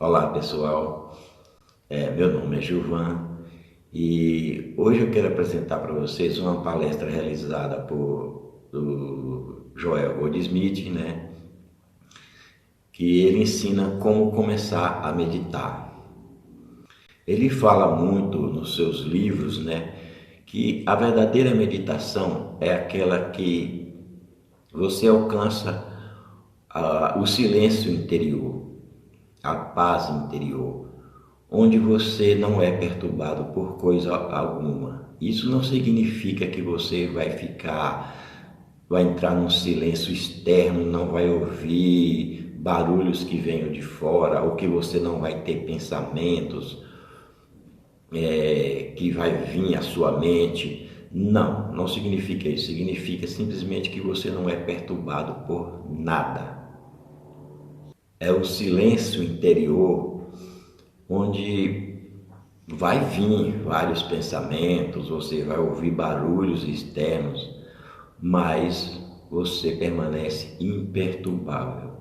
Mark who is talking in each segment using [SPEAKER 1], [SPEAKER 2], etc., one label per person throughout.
[SPEAKER 1] Olá pessoal, meu nome é Gilvan e hoje eu quero apresentar para vocês uma palestra realizada por do Joel Goldsmith, né? Que ele ensina como começar a meditar. Ele fala muito nos seus livros, né? Que a verdadeira meditação é aquela que você alcança o silêncio interior, a paz interior, onde você não é perturbado por coisa alguma. Isso não significa que você vai entrar num silêncio externo, não vai ouvir barulhos que venham de fora, ou que você não vai ter pensamentos que vai vir à sua mente. Não, não significa isso. Significa simplesmente que você não é perturbado por nada. É o silêncio interior onde vai vir vários pensamentos, você vai ouvir barulhos externos, mas você permanece imperturbável.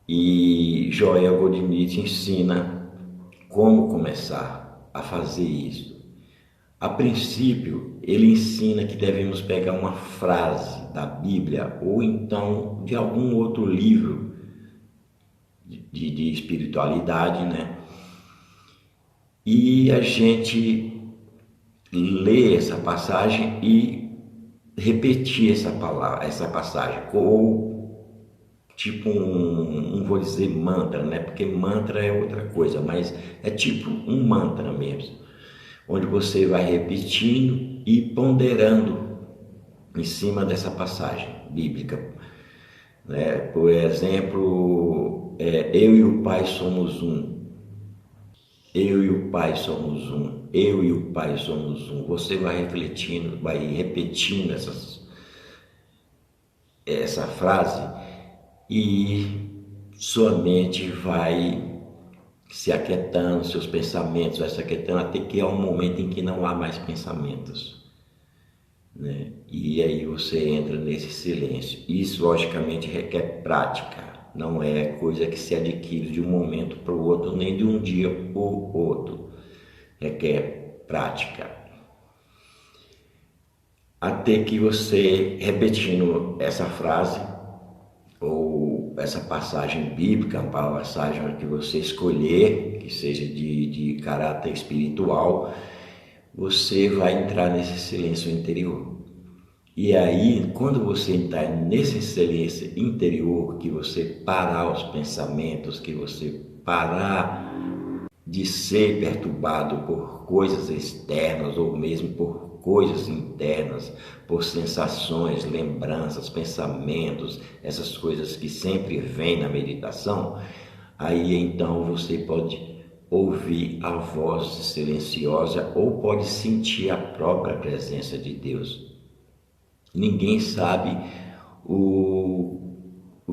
[SPEAKER 1] E Joel Goldsmith ensina como começar a fazer isso. A princípio, ele ensina que devemos pegar uma frase da Bíblia ou então de algum outro livro de espiritualidade, né? E a gente lê essa passagem e repetir essa passagem, ou tipo não vou dizer mantra, né? Porque mantra é outra coisa, mas é tipo um mantra mesmo, onde você vai repetindo e ponderando em cima dessa passagem bíblica, né? Por exemplo, eu e o Pai somos um. Eu e o Pai somos um. Eu e o Pai somos um. Você vai refletindo, vai repetindo essa frase e sua mente vai se aquietando, seus pensamentos vai se aquietando até que há um momento em que não há mais pensamentos, né? E aí você entra nesse silêncio. Isso logicamente requer prática. Não é coisa que se adquire de um momento para o outro, nem de um dia para o outro. Requer prática. Até que você, repetindo essa frase, ou essa passagem bíblica, uma passagem que você escolher, que seja de caráter espiritual, você vai entrar nesse silêncio interior. E aí, quando você entrar nesse silêncio interior, que você parar os pensamentos, que você parar de ser perturbado por coisas externas ou mesmo por coisas internas, por sensações, lembranças, pensamentos, essas coisas que sempre vêm na meditação, aí então você pode ouvir a voz silenciosa ou pode sentir a própria presença de Deus. Ninguém sabe o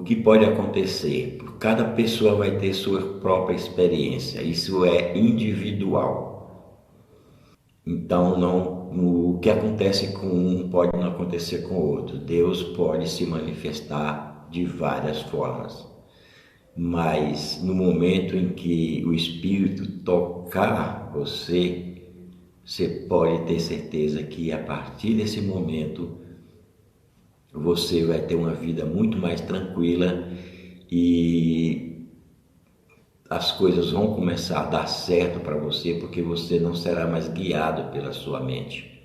[SPEAKER 1] que pode acontecer. Cada pessoa vai ter sua própria experiência. Isso é individual. Então, o que acontece com um pode não acontecer com o outro. Deus pode se manifestar de várias formas. Mas no momento em que o Espírito tocar você, você pode ter certeza que a partir desse momento você vai ter uma vida muito mais tranquila e as coisas vão começar a dar certo para você, porque você não será mais guiado pela sua mente.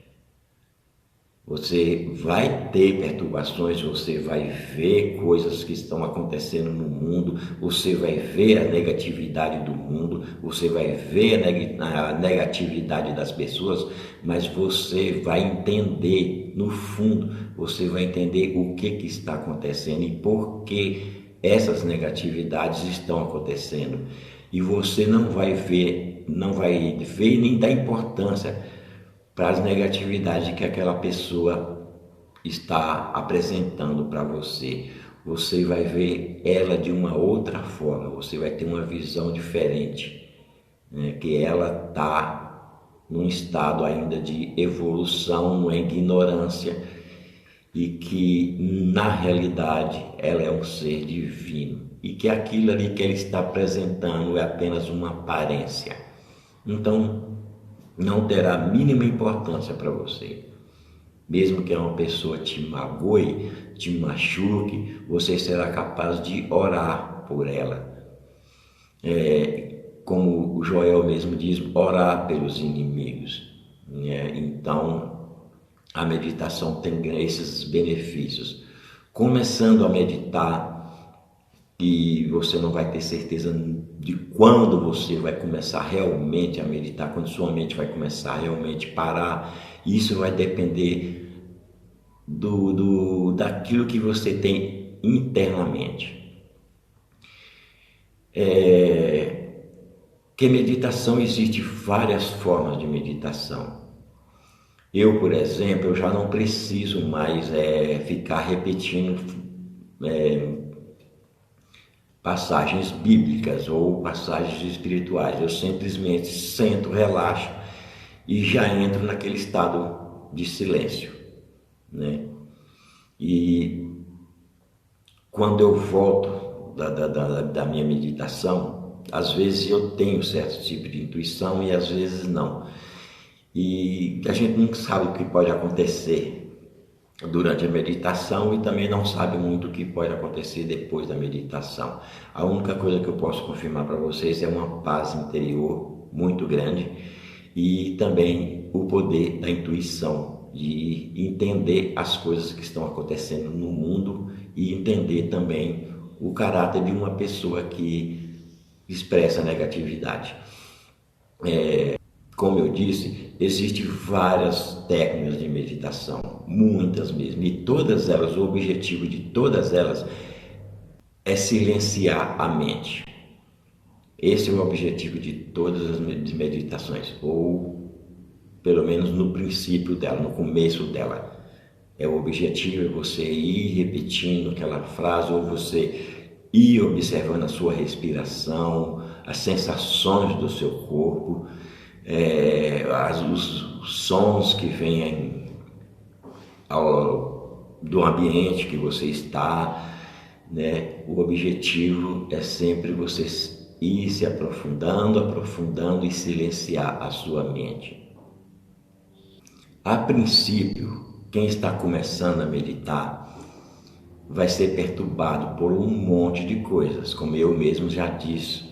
[SPEAKER 1] Você vai ter perturbações, você vai ver coisas que estão acontecendo no mundo, você vai ver a negatividade do mundo, você vai ver a negatividade das pessoas, mas você vai entender, no fundo, você vai entender o que está acontecendo e por que essas negatividades estão acontecendo. E você não vai ver nem dar importância para as negatividades que aquela pessoa está apresentando para você. Você vai ver ela de uma outra forma, você vai ter uma visão diferente, né? Que ela está num estado ainda de evolução, numa ignorância, e que na realidade ela é um ser divino. e que aquilo ali que ele está apresentando é apenas uma aparência. Então, não terá a mínima importância para você. Mesmo que uma pessoa te magoe, te machuque, você será capaz de orar por ela. Como o Joel mesmo diz, orar pelos inimigos. Então, a meditação tem esses benefícios. Começando a meditar, e você não vai ter certeza de quando você vai começar realmente a meditar, quando sua mente vai começar realmente a parar. Isso vai depender daquilo que você tem internamente. Que meditação, existe várias formas de meditação. Eu, por exemplo, eu já não preciso mais ficar repetindo passagens bíblicas ou passagens espirituais. Eu simplesmente sento, relaxo e já entro naquele estado de silêncio, né? E quando eu volto da minha meditação, às vezes eu tenho certo tipo de intuição e às vezes não. E a gente nunca sabe o que pode acontecer durante a meditação e também não sabe muito o que pode acontecer depois da meditação. A única coisa que eu posso confirmar para vocês é uma paz interior muito grande e também o poder da intuição, de entender as coisas que estão acontecendo no mundo e entender também o caráter de uma pessoa que expressa negatividade. Como eu disse, existem várias técnicas de meditação, muitas mesmo, e todas elas, o objetivo de todas elas é silenciar a mente. Esse é o objetivo de todas as meditações, ou pelo menos no princípio dela, no começo dela. O objetivo é você ir repetindo aquela frase, ou você ir observando a sua respiração, as sensações do seu corpo, os sons que vêm do ambiente que você está, né? O objetivo é sempre você ir se aprofundando e silenciar a sua mente. A princípio, quem está começando a meditar vai ser perturbado por um monte de coisas, como eu mesmo já disse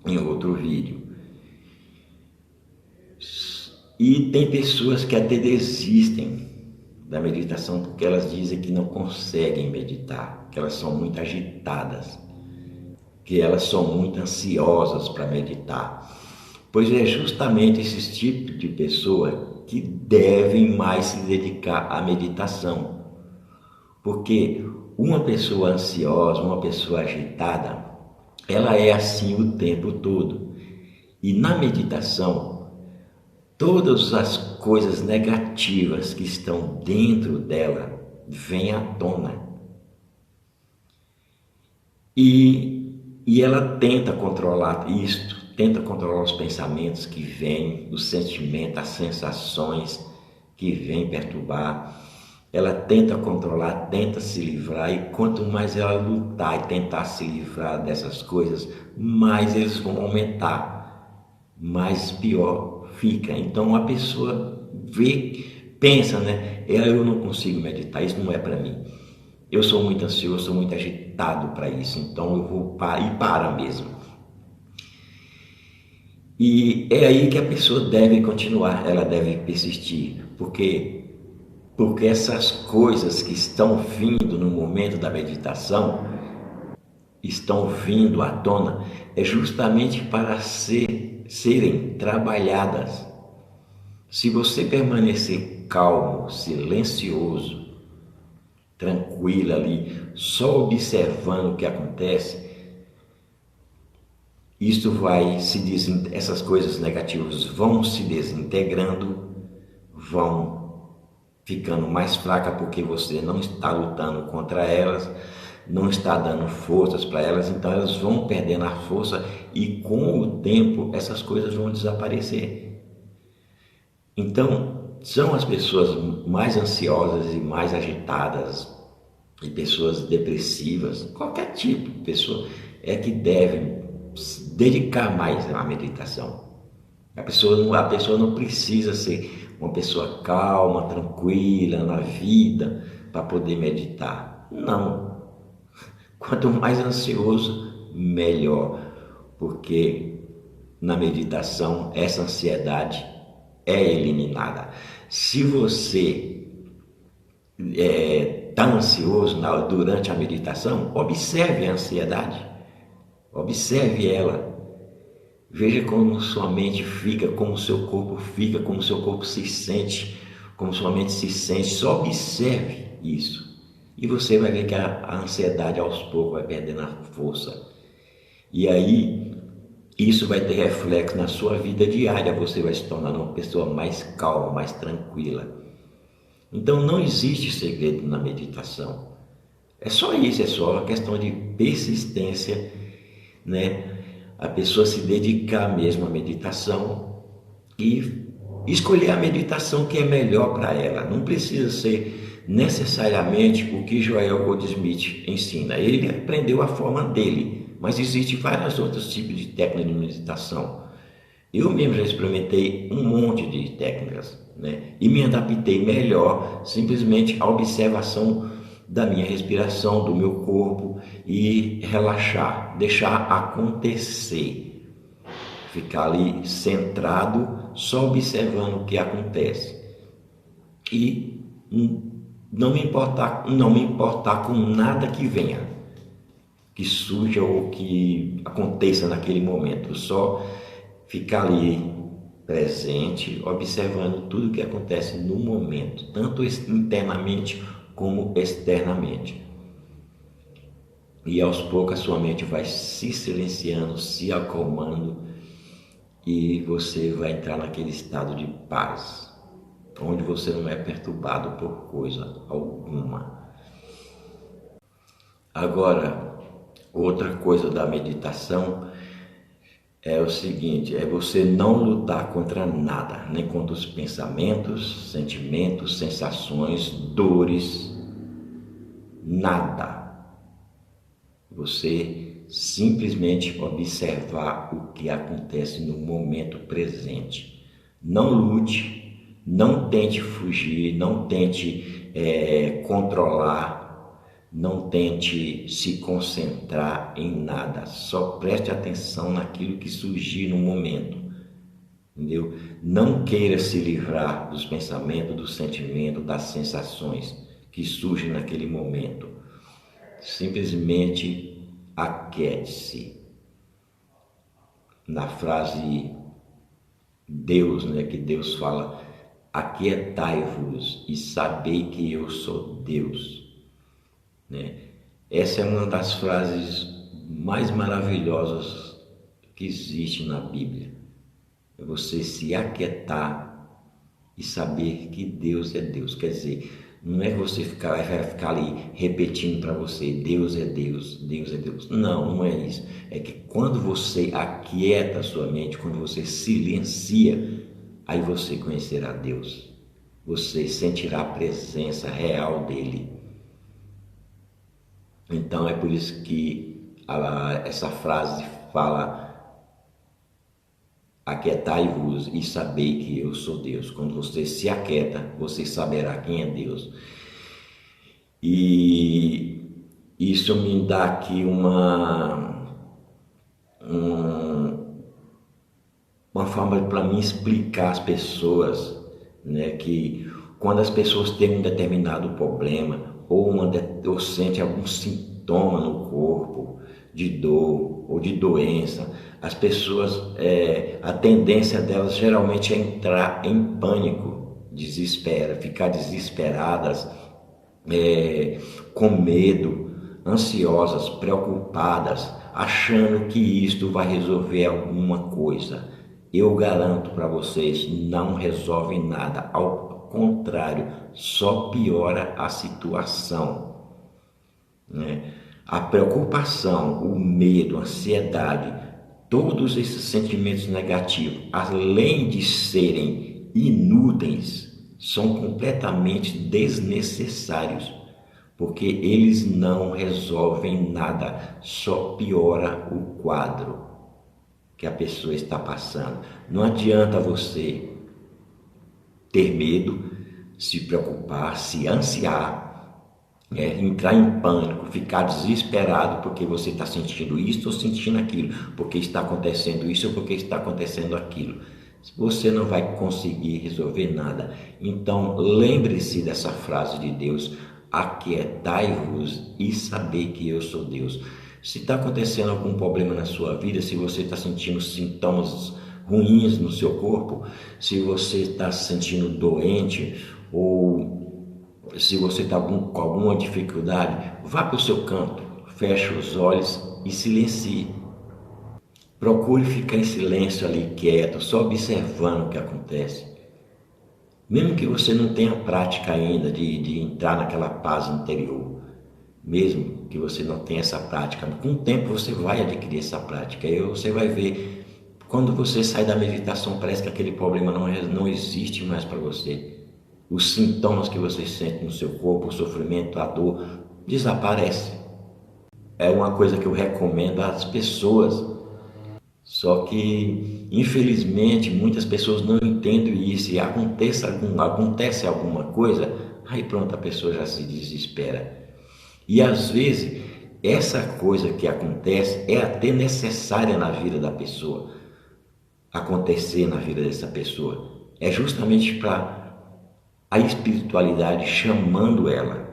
[SPEAKER 1] em outro vídeo. E tem pessoas que até desistem da meditação porque elas dizem que não conseguem meditar, que elas são muito agitadas, que elas são muito ansiosas para meditar. Pois é justamente esse tipo de pessoa que devem mais se dedicar à meditação. Porque uma pessoa ansiosa, uma pessoa agitada, ela é assim o tempo todo. E na meditação, todas as coisas negativas que estão dentro dela vêm à tona. E ela tenta controlar isto, tenta controlar os pensamentos que vêm, os sentimentos, as sensações que vêm perturbar. Ela tenta controlar, tenta se livrar, e quanto mais ela lutar e tentar se livrar dessas coisas, mais eles vão aumentar, mais pior fica. Então a pessoa pensa, né? Eu não consigo meditar, isso não é para mim. Eu sou muito ansioso, sou muito agitado para isso, então eu vou para mesmo. E é aí que a pessoa deve continuar, ela deve persistir, porque essas coisas que estão vindo no momento da meditação, estão vindo à tona, é justamente para serem trabalhadas. Se você permanecer calmo, silencioso, tranquilo ali, só observando o que acontece, isto essas coisas negativas vão se desintegrando, vão ficando mais fracas porque você não está lutando contra elas, não está dando forças para elas, então elas vão perdendo a força e com o tempo essas coisas vão desaparecer. Então, são as pessoas mais ansiosas e mais agitadas e pessoas depressivas, qualquer tipo de pessoa, é que devem se dedicar mais à meditação. A pessoa não precisa ser uma pessoa calma, tranquila na vida para poder meditar. Não. Quanto mais ansioso, melhor, porque na meditação essa ansiedade é eliminada. Se você está ansioso durante a meditação, observe a ansiedade, observe ela. Veja como sua mente fica, como o seu corpo fica, como o seu corpo se sente, como sua mente se sente. Só observe isso. E você vai ver que a ansiedade aos poucos vai perdendo a força. E aí, isso vai ter reflexo na sua vida diária. Você vai se tornar uma pessoa mais calma, mais tranquila. Então não existe segredo na meditação. É só isso, é só uma questão de persistência, né? A pessoa se dedicar mesmo à meditação e escolher a meditação que é melhor para ela. Não precisa ser necessariamente o que Joel Goldsmith ensina. Ele aprendeu a forma dele, mas existem vários outros tipos de técnicas de meditação. Eu mesmo já experimentei um monte de técnicas, né? E me adaptei melhor simplesmente à observação da minha respiração, do meu corpo e relaxar, deixar acontecer, ficar ali centrado, só observando o que acontece e não me importar com nada que venha, que surja ou que aconteça naquele momento, só ficar ali presente, observando tudo que acontece no momento, tanto internamente como externamente. E aos poucos a sua mente vai se silenciando, se acalmando e você vai entrar naquele estado de paz, onde você não é perturbado por coisa alguma. Agora, outra coisa da meditação é o seguinte, é você não lutar contra nada, nem contra os pensamentos, sentimentos, sensações, dores, nada. Você simplesmente observar o que acontece no momento presente. Não lute, não tente fugir, não tente controlar, não tente se concentrar em nada, só preste atenção naquilo que surgir no momento, entendeu? Não queira se livrar dos pensamentos, dos sentimentos, das sensações que surgem naquele momento. Simplesmente aquiete-se. Na frase Deus, né, que Deus fala, aquietai-vos e sabei que eu sou Deus. Né? Essa é uma das frases mais maravilhosas que existe na Bíblia. É você se aquietar e saber que Deus é Deus. Quer dizer, não é que você vai ficar ali repetindo para você, Deus é Deus, Deus é Deus. Não, não é isso. É que quando você aquieta a sua mente, quando você silencia, aí você conhecerá Deus. Você sentirá a presença real dele. Então é por isso que essa frase fala: aquietai-vos e sabei que eu sou Deus. Quando você se aquieta, você saberá quem é Deus. E isso me dá aqui uma forma para mim explicar às pessoas, né, que quando as pessoas têm um determinado problema ou sente algum sintoma no corpo de dor ou de doença, as pessoas, a tendência delas geralmente é entrar em pânico, ficar desesperadas, com medo, ansiosas, preocupadas, achando que isto vai resolver alguma coisa. Eu garanto para vocês, não resolve nada, ao contrário, só piora a situação, né? A preocupação, o medo, a ansiedade, todos esses sentimentos negativos, além de serem inúteis, são completamente desnecessários, porque eles não resolvem nada, só piora o quadro que a pessoa está passando. Não adianta você ter medo, se preocupar, se ansiar, entrar em pânico, ficar desesperado porque você está sentindo isso ou sentindo aquilo, porque está acontecendo isso ou porque está acontecendo aquilo. Você não vai conseguir resolver nada. Então lembre-se dessa frase de Deus: aquietai-vos e saber que eu sou Deus. Se está acontecendo algum problema na sua vida, se você está sentindo sintomas ruins no seu corpo, se você está se sentindo doente ou se você está com alguma dificuldade, vá para o seu canto, feche os olhos e silencie. Procure ficar em silêncio ali, quieto, só observando o que acontece. Mesmo que você não tenha prática ainda de entrar naquela paz interior, mesmo que você não tenha essa prática, com o tempo você vai adquirir essa prática e você vai ver, quando você sai da meditação, parece que aquele problema não existe mais para você. Os sintomas que você sente no seu corpo, o sofrimento, a dor, desaparece. É uma coisa que eu recomendo às pessoas. Só que, infelizmente, muitas pessoas não entendem isso e acontece alguma coisa, aí pronto, a pessoa já se desespera. E às vezes, essa coisa que acontece é até necessária na vida da pessoa, acontecer na vida dessa pessoa. É justamente para a espiritualidade chamando ela,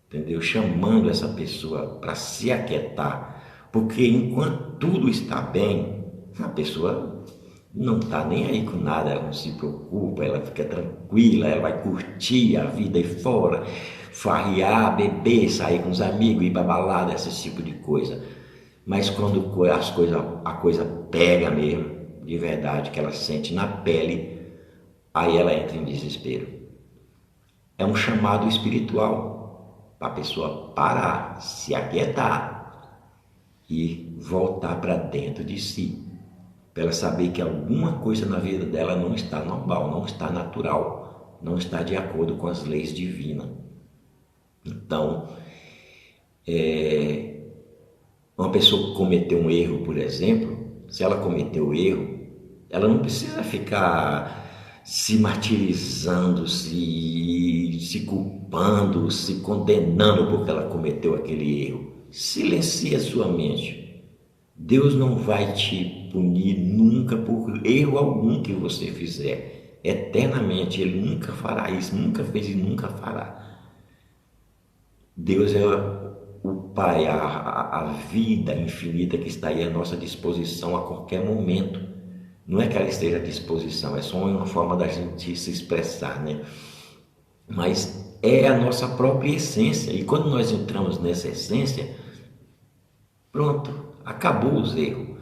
[SPEAKER 1] entendeu? Chamando essa pessoa para se aquietar, porque enquanto tudo está bem, a pessoa não está nem aí com nada, ela não se preocupa, ela fica tranquila, ela vai curtir a vida aí fora, farrear, beber, sair com os amigos, ir para balada, esse tipo de coisa. Mas quando a coisa pega mesmo, de verdade, que ela sente na pele, aí ela entra em desespero. É um chamado espiritual para a pessoa parar, se aquietar e voltar para dentro de si, para ela saber que alguma coisa na vida dela não está normal, não está natural, não está de acordo com as leis divinas. Então, uma pessoa que cometeu um erro, por exemplo, se ela cometeu erro, ela não precisa ficar se martirizando, se culpando, se condenando porque ela cometeu aquele erro. Silencie a sua mente. Deus não vai te punir nunca por erro algum que você fizer. Eternamente, Ele nunca fará isso, nunca fez e nunca fará. Deus é o Pai, a vida infinita que está aí à nossa disposição a qualquer momento. Não é que ela esteja à disposição, é só uma forma da gente se expressar, né? Mas é a nossa própria essência. E quando nós entramos nessa essência, pronto, acabou os erros.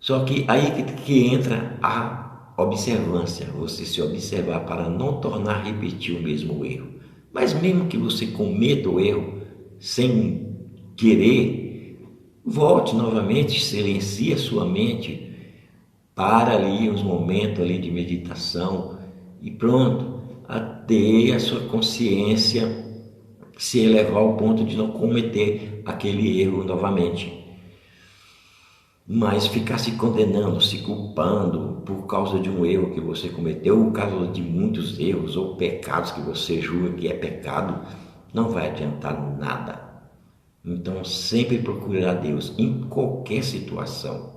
[SPEAKER 1] Só que aí que entra a observância, você se observar para não tornar repetir o mesmo erro. Mas mesmo que você cometa o erro sem querer, volte novamente, silencie a sua mente, para ali uns momentos ali de meditação e pronto, até a sua consciência se elevar ao ponto de não cometer aquele erro novamente. Mas ficar se condenando, se culpando por causa de um erro que você cometeu, ou por causa de muitos erros ou pecados que você julga que é pecado, não vai adiantar nada. Então sempre procurar a Deus em qualquer situação.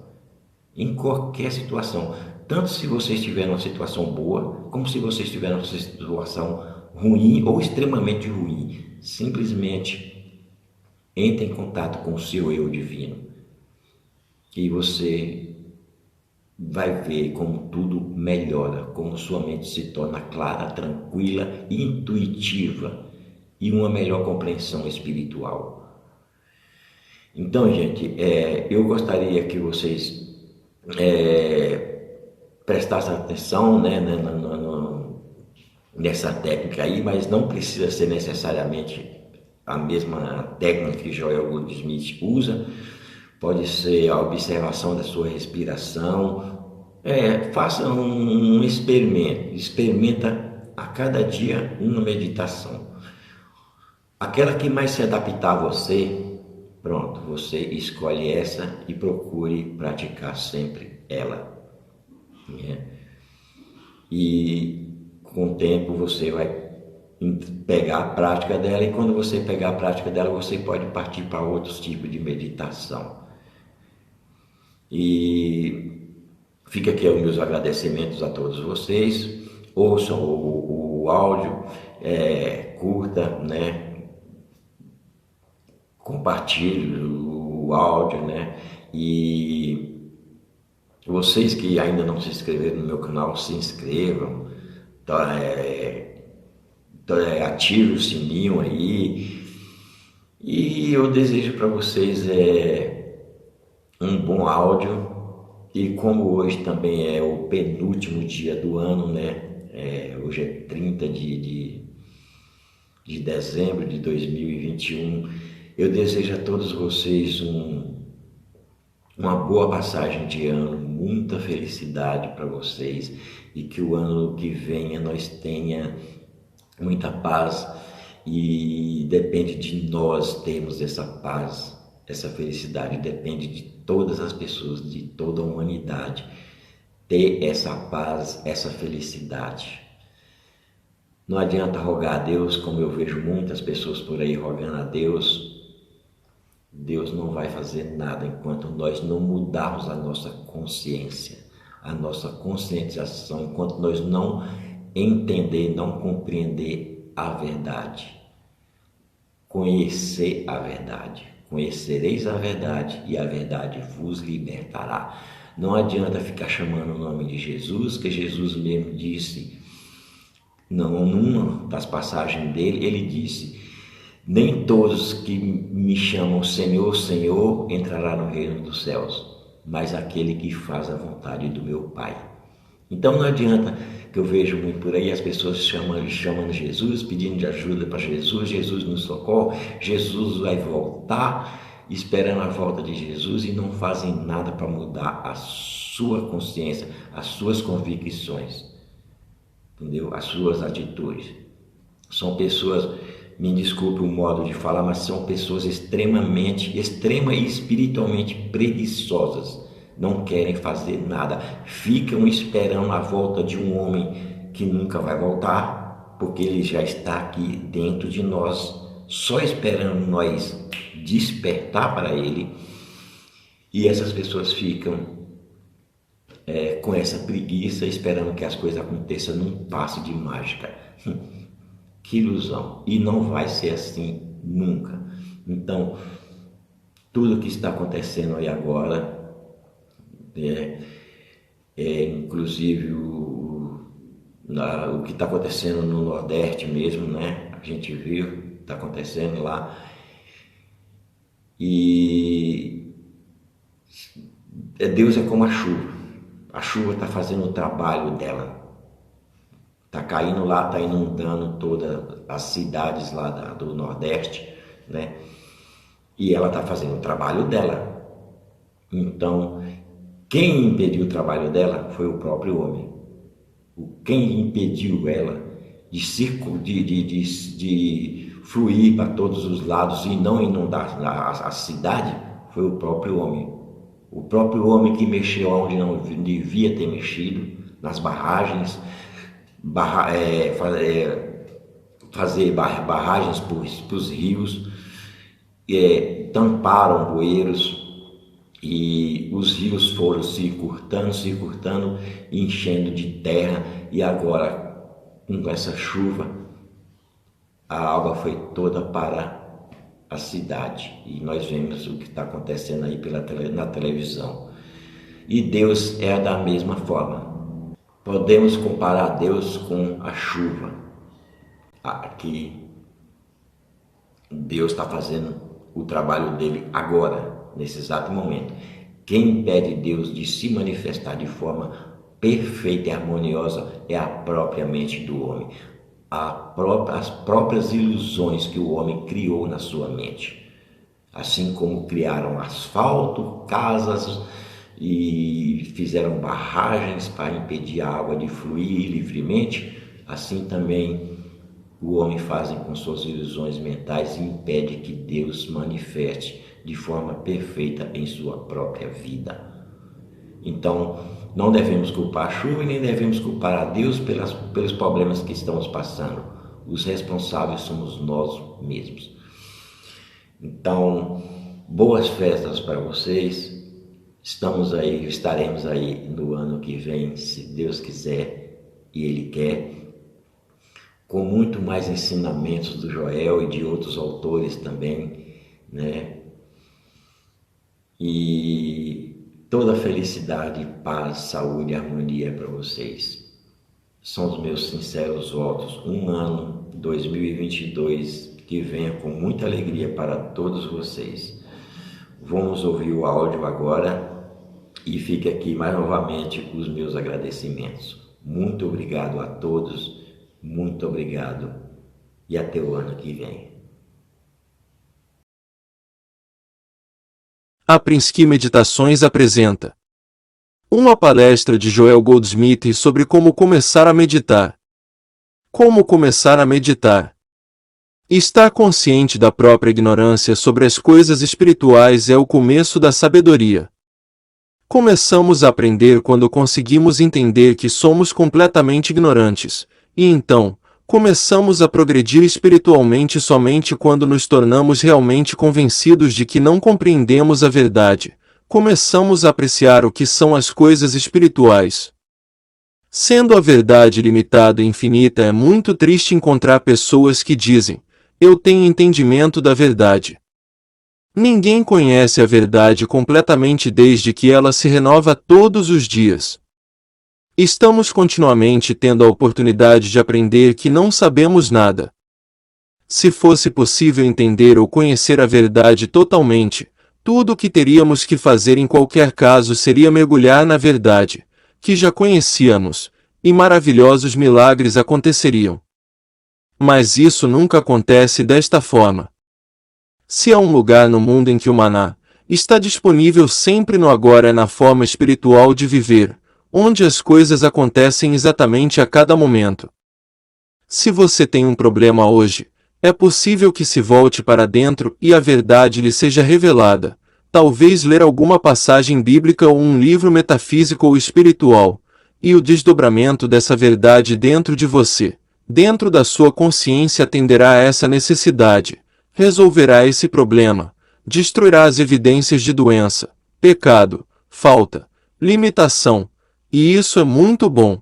[SPEAKER 1] Em qualquer situação, tanto se você estiver numa situação boa, como se você estiver numa situação ruim ou extremamente ruim, simplesmente entre em contato com o seu eu divino e você vai ver como tudo melhora, como sua mente se torna clara, tranquila, intuitiva e uma melhor compreensão espiritual. Então, gente, eu gostaria que vocês prestasse atenção, né, nessa técnica aí, mas não precisa ser necessariamente a mesma técnica que Joel Goldsmith usa. Pode ser a observação da sua respiração. Faça um experimento, experimenta a cada dia uma meditação. Aquela que mais se adaptar a você, pronto, você escolhe essa e procure praticar sempre ela, né? E com o tempo você vai pegar a prática dela, e quando você pegar a prática dela, você pode partir para outros tipos de meditação. E fica aqui os meus agradecimentos a todos vocês. Ouçam o áudio, curta, né? Compartilhe o áudio, né? E vocês que ainda não se inscreveram no meu canal, se inscrevam, tá, ative o sininho aí. E eu desejo para vocês um bom áudio. E como hoje também é o penúltimo dia do ano, né? Hoje é 30 de dezembro de 2021. Eu desejo a todos vocês uma boa passagem de ano, muita felicidade para vocês, e que o ano que venha nós tenha muita paz, e depende de nós termos essa paz, essa felicidade, depende de todas as pessoas, de toda a humanidade ter essa paz, essa felicidade. Não adianta rogar a Deus, como eu vejo muitas pessoas por aí rogando a Deus. Deus não vai fazer nada enquanto nós não mudarmos a nossa consciência, a nossa conscientização, enquanto nós não entender, não compreender a verdade. Conhecer a verdade. Conhecereis a verdade e a verdade vos libertará. Não adianta ficar chamando o nome de Jesus, que Jesus mesmo disse, não, numa das passagens dele, ele disse: nem todos que me chamam Senhor, Senhor entrará no reino dos céus, mas aquele que faz a vontade do meu Pai. Então não adianta, que eu vejo muito por aí as pessoas chamando Jesus, pedindo de ajuda para Jesus, Jesus nos socorre, Jesus vai voltar, esperando a volta de Jesus, e não fazem nada para mudar a sua consciência, as suas convicções, entendeu? As suas atitudes. São pessoas, me desculpe o modo de falar, mas são pessoas extrema e espiritualmente preguiçosas. Não querem fazer nada, ficam esperando a volta de um homem que nunca vai voltar, porque ele já está aqui dentro de nós, só esperando nós despertar para ele. E essas pessoas ficam com essa preguiça, esperando que as coisas aconteçam num passe de mágica. Que ilusão! E não vai ser assim nunca. Então, tudo que está acontecendo aí agora, inclusive o que está acontecendo no Nordeste mesmo, né? A gente viu, está acontecendo lá. E Deus é como a chuva. A chuva está fazendo o trabalho dela. Está caindo lá, está inundando todas as cidades lá do Nordeste, né? E ela está fazendo o trabalho dela. Então, quem impediu o trabalho dela foi o próprio homem. Quem impediu ela de fluir para todos os lados e não inundar a cidade foi o próprio homem. O próprio homem que mexeu onde não devia ter mexido, nas barragens, fazer barragens para os rios, tamparam bueiros, e os rios foram se encurtando, enchendo de terra, e agora, com essa chuva, a água foi toda para a cidade, e nós vemos o que está acontecendo aí na televisão. E Deus é da mesma forma. Podemos comparar Deus com a chuva. Aqui, Deus está fazendo o trabalho dele agora, nesse exato momento. Quem impede Deus de se manifestar de forma perfeita e harmoniosa é a própria mente do homem, as próprias ilusões que o homem criou na sua mente. Assim como criaram asfalto, casas e fizeram barragens para impedir a água de fluir livremente, assim também o homem faz com suas ilusões mentais e impede que Deus manifeste de forma perfeita em sua própria vida. Então, não devemos culpar a chuva e nem devemos culpar a Deus pelos problemas que estamos passando. Os responsáveis somos nós mesmos. Então, boas festas para vocês. Estaremos aí no ano que vem, se Deus quiser e Ele quer, com muito mais ensinamentos do Joel e de outros autores também, né? E toda felicidade, paz, saúde e harmonia para vocês. São os meus sinceros votos. Um ano 2022 que venha com muita alegria para todos vocês. Vamos ouvir o áudio agora e fique aqui mais novamente os meus agradecimentos. Muito obrigado a todos, muito obrigado e até o ano que vem.
[SPEAKER 2] A Prinsky Meditações apresenta uma palestra de Joel Goldsmith sobre como começar a meditar. Como começar a meditar? Estar consciente da própria ignorância sobre as coisas espirituais é o começo da sabedoria. Começamos a aprender quando conseguimos entender que somos completamente ignorantes, e então, começamos a progredir espiritualmente somente quando nos tornamos realmente convencidos de que não compreendemos a verdade. Começamos a apreciar o que são as coisas espirituais. Sendo a verdade limitada e infinita, é muito triste encontrar pessoas que dizem: eu tenho entendimento da verdade. Ninguém conhece a verdade completamente desde que ela se renova todos os dias. Estamos continuamente tendo a oportunidade de aprender que não sabemos nada. Se fosse possível entender ou conhecer a verdade totalmente, tudo o que teríamos que fazer em qualquer caso seria mergulhar na verdade, que já conhecíamos, e maravilhosos milagres aconteceriam. Mas isso nunca acontece desta forma. Se há um lugar no mundo em que o maná está disponível sempre no agora, é na forma espiritual de viver, onde as coisas acontecem exatamente a cada momento. Se você tem um problema hoje, é possível que se volte para dentro e a verdade lhe seja revelada, talvez ler alguma passagem bíblica ou um livro metafísico ou espiritual, e o desdobramento dessa verdade dentro de você, dentro da sua consciência, atenderá a essa necessidade, resolverá esse problema, destruirá as evidências de doença, pecado, falta, limitação, e isso é muito bom.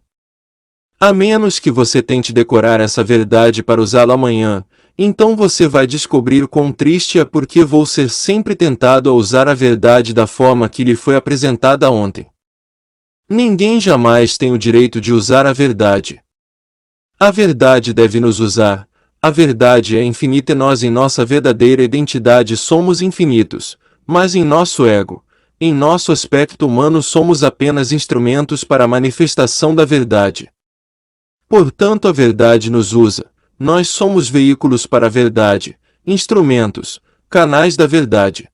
[SPEAKER 2] A menos que você tente decorar essa verdade para usá-la amanhã, então você vai descobrir quão triste é, porque vou ser sempre tentado a usar a verdade da forma que lhe foi apresentada ontem. Ninguém jamais tem o direito de usar a verdade. A verdade deve nos usar. A verdade é infinita e nós, em nossa verdadeira identidade, somos infinitos, mas em nosso ego, em nosso aspecto humano, somos apenas instrumentos para a manifestação da verdade. Portanto, a verdade nos usa. Nós somos veículos para a verdade, instrumentos, canais da verdade.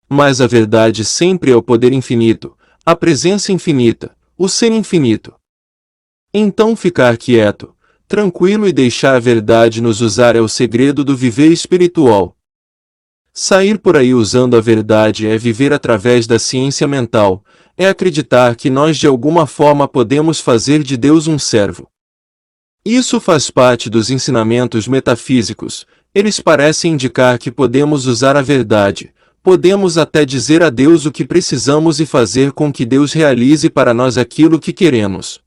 [SPEAKER 2] Mas a verdade sempre é o poder infinito, a presença infinita, o ser infinito. Então ficar quieto, tranquilo e deixar a verdade nos usar é o segredo do viver espiritual. Sair por aí usando a verdade é viver através da ciência mental, é acreditar que nós de alguma forma podemos fazer de Deus um servo. Isso faz parte dos ensinamentos metafísicos. Eles parecem indicar que podemos usar a verdade, podemos até dizer a Deus o que precisamos e fazer com que Deus realize para nós aquilo que queremos.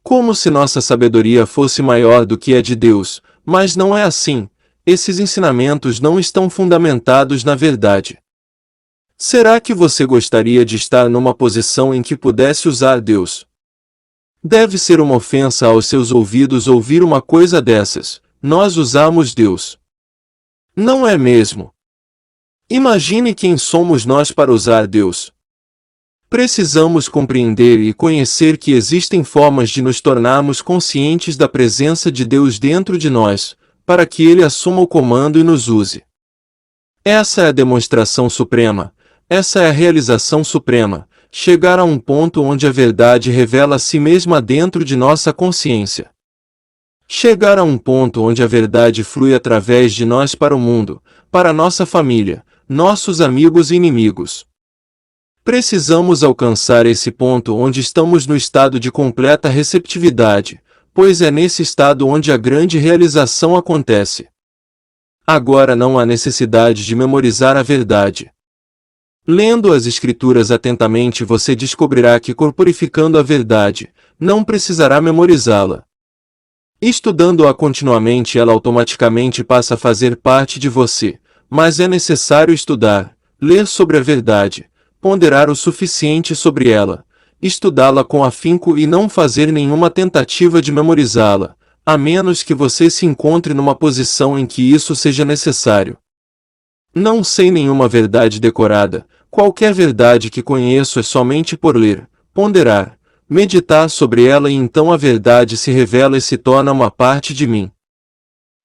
[SPEAKER 2] Como se nossa sabedoria fosse maior do que a de Deus, mas não é assim. Esses ensinamentos não estão fundamentados na verdade. Será que você gostaria de estar numa posição em que pudesse usar Deus? Deve ser uma ofensa aos seus ouvidos ouvir uma coisa dessas. Nós usamos Deus. Não é mesmo? Imagine quem somos nós para usar Deus. Precisamos compreender e conhecer que existem formas de nos tornarmos conscientes da presença de Deus dentro de nós, para que Ele assuma o comando e nos use. Essa é a demonstração suprema, essa é a realização suprema, chegar a um ponto onde a verdade revela a si mesma dentro de nossa consciência. Chegar a um ponto onde a verdade flui através de nós para o mundo, para nossa família, nossos amigos e inimigos. Precisamos alcançar esse ponto onde estamos no estado de completa receptividade, pois é nesse estado onde a grande realização acontece. Agora não há necessidade de memorizar a verdade. Lendo as Escrituras atentamente você descobrirá que corporificando a verdade, não precisará memorizá-la. Estudando-a continuamente ela automaticamente passa a fazer parte de você, mas é necessário estudar, ler sobre a verdade, ponderar o suficiente sobre ela, estudá-la com afinco e não fazer nenhuma tentativa de memorizá-la, a menos que você se encontre numa posição em que isso seja necessário. Não sei nenhuma verdade decorada, qualquer verdade que conheço é somente por ler, ponderar, meditar sobre ela e então a verdade se revela e se torna uma parte de mim.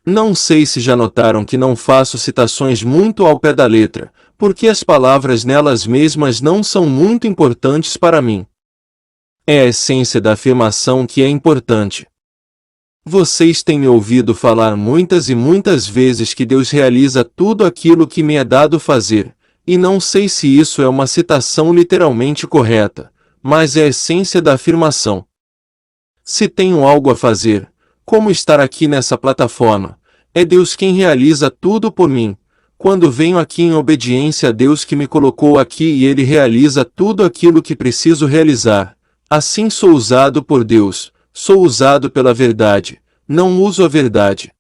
[SPEAKER 2] Não sei se já notaram que não faço citações muito ao pé da letra, porque as palavras nelas mesmas não são muito importantes para mim. É a essência da afirmação que é importante. Vocês têm me ouvido falar muitas e muitas vezes que Deus realiza tudo aquilo que me é dado fazer, e não sei se isso é uma citação literalmente correta, mas é a essência da afirmação. Se tenho algo a fazer, como estar aqui nessa plataforma, é Deus quem realiza tudo por mim. Quando venho aqui em obediência a Deus que me colocou aqui e Ele realiza tudo aquilo que preciso realizar, assim sou usado por Deus, sou usado pela verdade, não uso a verdade.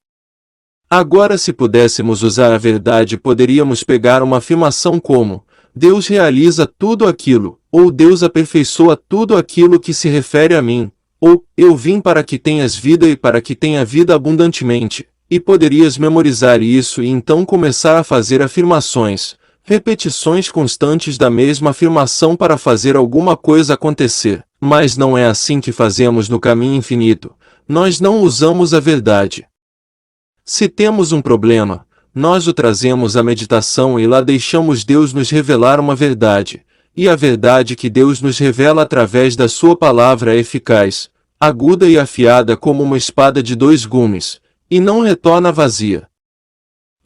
[SPEAKER 2] Agora se pudéssemos usar a verdade poderíamos pegar uma afirmação como, Deus realiza tudo aquilo, ou Deus aperfeiçoa tudo aquilo que se refere a mim, ou, eu vim para que tenhas vida e para que tenha vida abundantemente, e poderias memorizar isso e então começar a fazer afirmações, repetições constantes da mesma afirmação para fazer alguma coisa acontecer, mas não é assim que fazemos no caminho infinito, nós não usamos a verdade. Se temos um problema, nós o trazemos à meditação e lá deixamos Deus nos revelar uma verdade, e a verdade que Deus nos revela através da sua palavra é eficaz, aguda e afiada como uma espada de dois gumes, e não retorna vazia.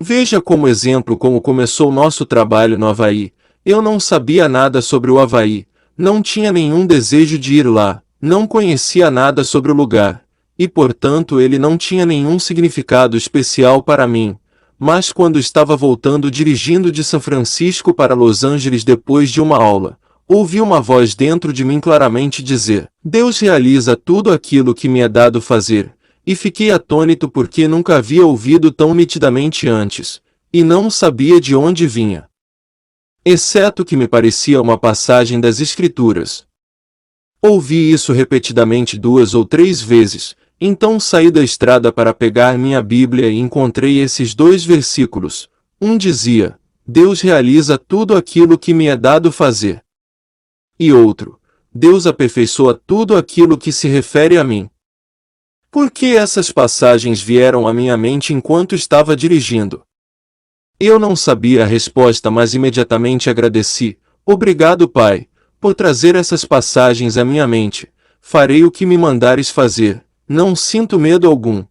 [SPEAKER 2] Veja como exemplo como começou nosso trabalho no Havaí. Eu não sabia nada sobre o Havaí, não tinha nenhum desejo de ir lá, não conhecia nada sobre o lugar, e portanto ele não tinha nenhum significado especial para mim. Mas quando estava voltando dirigindo de São Francisco para Los Angeles depois de uma aula, ouvi uma voz dentro de mim claramente dizer, Deus realiza tudo aquilo que me é dado fazer, e fiquei atônito porque nunca havia ouvido tão nitidamente antes, e não sabia de onde vinha. Exceto que me parecia uma passagem das Escrituras. Ouvi isso repetidamente 2 ou 3 vezes, então saí da estrada para pegar minha Bíblia e encontrei esses 2 versículos. Um dizia, Deus realiza tudo aquilo que me é dado fazer. E outro, Deus aperfeiçoa tudo aquilo que se refere a mim. Por que essas passagens vieram à minha mente enquanto estava dirigindo? Eu não sabia a resposta, mas imediatamente agradeci. Obrigado, Pai, por trazer essas passagens à minha mente. Farei o que me mandares fazer. Não sinto medo algum.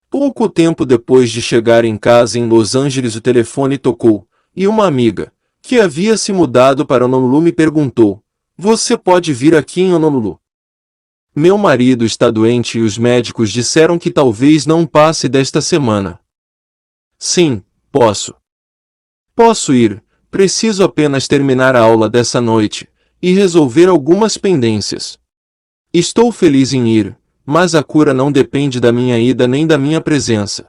[SPEAKER 2] Pouco tempo depois de chegar em casa em Los Angeles o telefone tocou, e uma amiga, que havia se mudado para Honolulu me perguntou, você pode vir aqui em Honolulu? Meu marido está doente e os médicos disseram que talvez não passe desta semana. Sim, posso. Posso ir, preciso apenas terminar a aula dessa noite, e resolver algumas pendências. Estou feliz em ir, mas a cura não depende da minha ida nem da minha presença.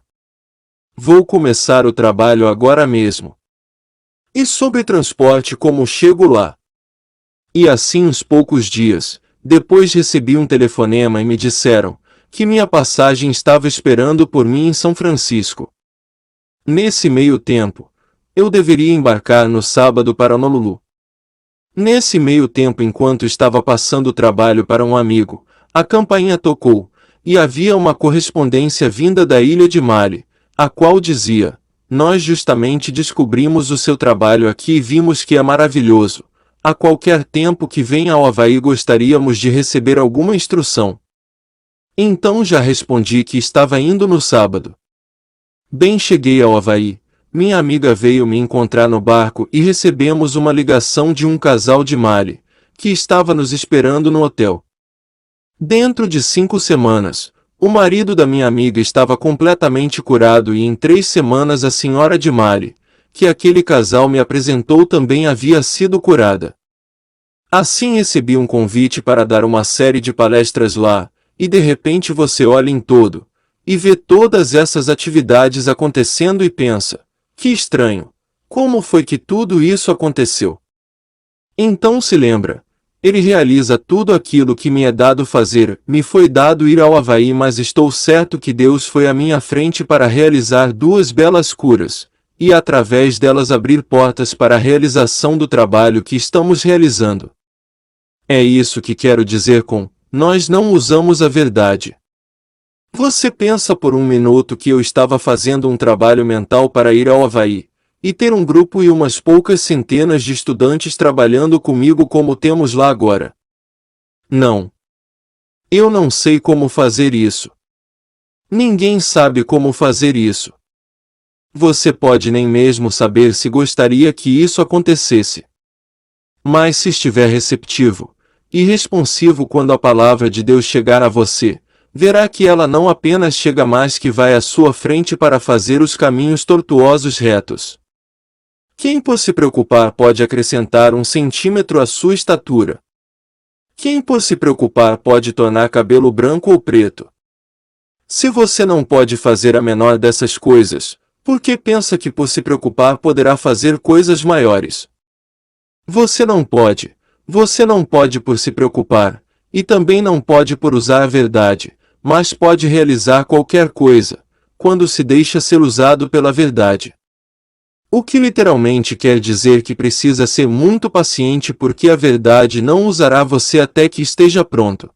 [SPEAKER 2] Vou começar o trabalho agora mesmo. E sobre transporte, como chego lá? E assim uns poucos dias, depois recebi um telefonema e me disseram que minha passagem estava esperando por mim em São Francisco. Nesse meio tempo, eu deveria embarcar no sábado para Honolulu. Nesse meio tempo, enquanto estava passando o trabalho para um amigo, a campainha tocou, e havia uma correspondência vinda da ilha de Mali, a qual dizia, nós justamente descobrimos o seu trabalho aqui e vimos que é maravilhoso. A qualquer tempo que venha ao Havaí gostaríamos de receber alguma instrução. Então já respondi que estava indo no sábado. Bem, cheguei ao Havaí, minha amiga veio me encontrar no barco e recebemos uma ligação de um casal de Mali, que estava nos esperando no hotel. Dentro de 5 semanas, o marido da minha amiga estava completamente curado e em 3 semanas a senhora de Mali, que aquele casal me apresentou, também havia sido curada. Assim recebi um convite para dar uma série de palestras lá, e de repente você olha em todo, e vê todas essas atividades acontecendo e pensa, que estranho, como foi que tudo isso aconteceu? Então se lembra, ele realiza tudo aquilo que me é dado fazer, me foi dado ir ao Havaí, mas estou certo que Deus foi à minha frente para realizar 2 belas curas, e através delas abrir portas para a realização do trabalho que estamos realizando. É isso que quero dizer com, nós não usamos a verdade. Você pensa por um minuto que eu estava fazendo um trabalho mental para ir ao Havaí, e ter um grupo e umas poucas centenas de estudantes trabalhando comigo como temos lá agora? Não. Eu não sei como fazer isso. Ninguém sabe como fazer isso. Você pode nem mesmo saber se gostaria que isso acontecesse. Mas se estiver receptivo e responsivo quando a palavra de Deus chegar a você, verá que ela não apenas chega, mas que vai à sua frente para fazer os caminhos tortuosos retos. Quem por se preocupar pode acrescentar 1 centímetro à sua estatura? Quem por se preocupar pode tornar cabelo branco ou preto? Se você não pode fazer a menor dessas coisas, por que pensa que por se preocupar poderá fazer coisas maiores? Você não pode por se preocupar, e também não pode por usar a verdade, mas pode realizar qualquer coisa, quando se deixa ser usado pela verdade. O que literalmente quer dizer que precisa ser muito paciente, porque a verdade não usará você até que esteja pronto.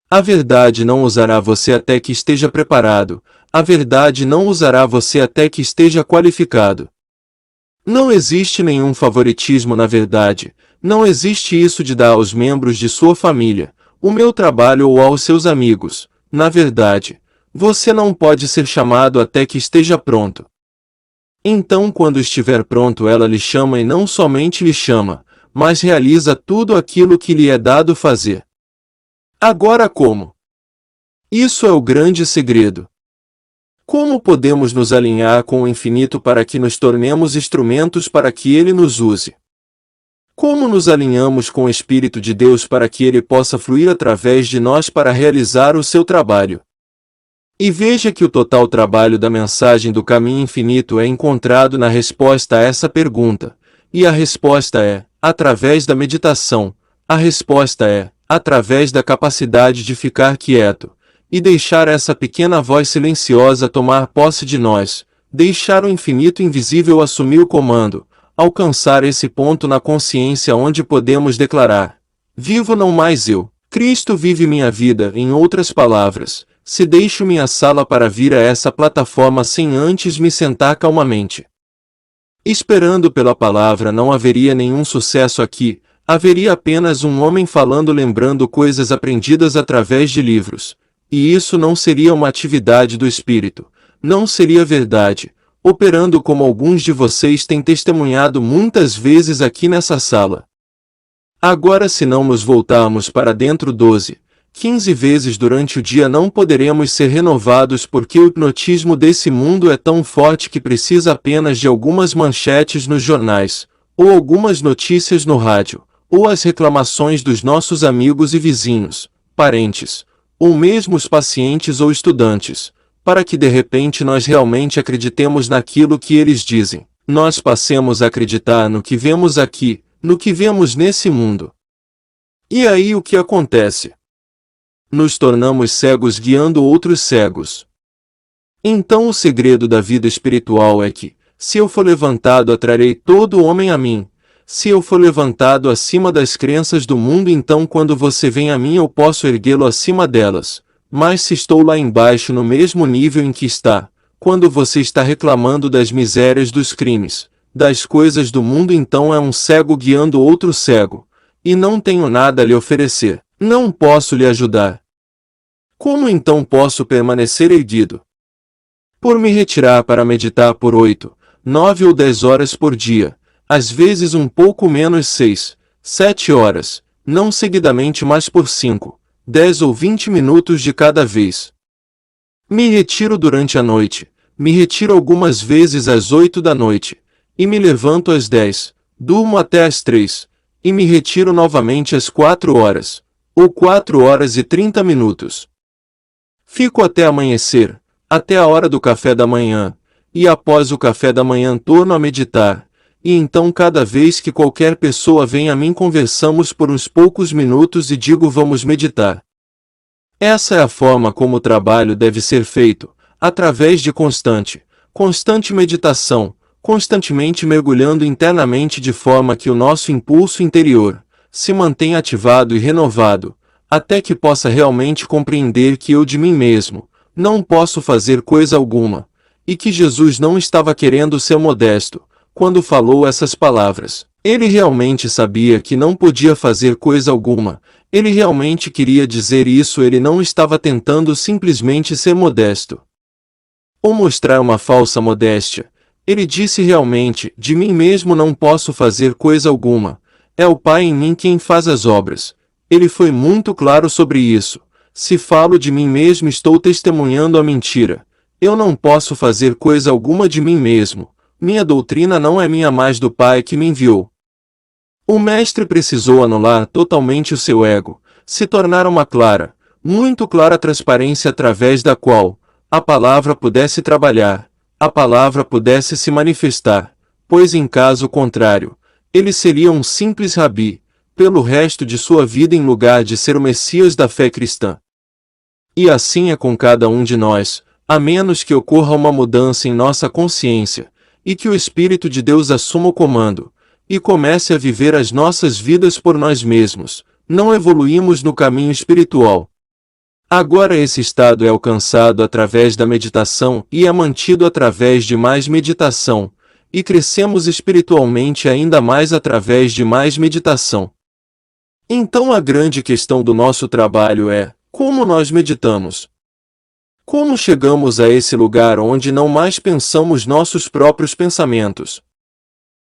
[SPEAKER 2] A verdade não usará você até que esteja preparado, a verdade não usará você até que esteja qualificado. Não existe nenhum favoritismo na verdade, não existe isso de dar aos membros de sua família, o meu trabalho ou aos seus amigos. Na verdade, você não pode ser chamado até que esteja pronto. Então, quando estiver pronto, ela lhe chama, e não somente lhe chama, mas realiza tudo aquilo que lhe é dado fazer. Agora como? Isso é o grande segredo. Como podemos nos alinhar com o infinito para que nos tornemos instrumentos para que ele nos use? Como nos alinhamos com o Espírito de Deus para que ele possa fluir através de nós para realizar o seu trabalho? E veja que o total trabalho da mensagem do caminho infinito é encontrado na resposta a essa pergunta, e a resposta é, através da meditação, a resposta é, através da capacidade de ficar quieto, e deixar essa pequena voz silenciosa tomar posse de nós, deixar o infinito invisível assumir o comando, alcançar esse ponto na consciência onde podemos declarar: vivo não mais eu, Cristo vive minha vida. Em outras palavras, se deixo minha sala para vir a essa plataforma sem antes me sentar calmamente. Esperando pela palavra, não haveria nenhum sucesso aqui, haveria apenas um homem falando, lembrando coisas aprendidas através de livros. E isso não seria uma atividade do Espírito, não seria verdade, operando como alguns de vocês têm testemunhado muitas vezes aqui nessa sala. Agora, se não nos voltarmos para dentro 12, 15 vezes durante o dia, não poderemos ser renovados, porque o hipnotismo desse mundo é tão forte que precisa apenas de algumas manchetes nos jornais, ou algumas notícias no rádio, ou as reclamações dos nossos amigos e vizinhos, parentes, ou mesmo os pacientes ou estudantes, para que de repente nós realmente acreditemos naquilo que eles dizem. Nós passemos a acreditar no que vemos aqui, no que vemos nesse mundo. E aí o que acontece? Nos tornamos cegos guiando outros cegos. Então o segredo da vida espiritual é que, se eu for levantado, atrarei todo homem a mim. Se eu for levantado acima das crenças do mundo, então quando você vem a mim eu posso erguê-lo acima delas. Mas se estou lá embaixo no mesmo nível em que está, quando você está reclamando das misérias, dos crimes, das coisas do mundo, então é um cego guiando outro cego. E não tenho nada a lhe oferecer, não posso lhe ajudar. Como então posso permanecer erguido? Por me retirar para meditar por 8, 9 ou 10 horas por dia, às vezes um pouco menos 6, 7 horas, não seguidamente mas por 5, 10 ou 20 minutos de cada vez. Me retiro durante a noite, me retiro algumas vezes às 8 da noite, e me levanto às 10, durmo até às 3, e me retiro novamente às 4 horas, ou 4 horas e 30 minutos. Fico até amanhecer, até a hora do café da manhã, e após o café da manhã torno a meditar, e então cada vez que qualquer pessoa vem a mim conversamos por uns poucos minutos e digo vamos meditar. Essa é a forma como o trabalho deve ser feito, através de constante meditação, constantemente mergulhando internamente de forma que o nosso impulso interior se mantenha ativado e renovado, até que possa realmente compreender que eu de mim mesmo não posso fazer coisa alguma, e que Jesus não estava querendo ser modesto quando falou essas palavras. Ele realmente sabia que não podia fazer coisa alguma, ele realmente queria dizer isso, ele não estava tentando simplesmente ser modesto ou mostrar uma falsa modéstia. Ele disse realmente, de mim mesmo não posso fazer coisa alguma, é o Pai em mim quem faz as obras. Ele foi muito claro sobre isso. Se falo de mim mesmo estou testemunhando a mentira. Eu não posso fazer coisa alguma de mim mesmo. Minha doutrina não é minha, mas do Pai que me enviou. O mestre precisou anular totalmente o seu ego, se tornar uma clara, muito clara transparência através da qual a palavra pudesse trabalhar, a palavra pudesse se manifestar, pois em caso contrário, ele seria um simples rabi, pelo resto de sua vida em lugar de ser o Messias da fé cristã. E assim é com cada um de nós, a menos que ocorra uma mudança em nossa consciência, e que o Espírito de Deus assuma o comando, e comece a viver as nossas vidas por nós mesmos, não evoluímos no caminho espiritual. Agora esse estado é alcançado através da meditação e é mantido através de mais meditação, e crescemos espiritualmente ainda mais através de mais meditação. Então a grande questão do nosso trabalho é, como nós meditamos? Como chegamos a esse lugar onde não mais pensamos nossos próprios pensamentos?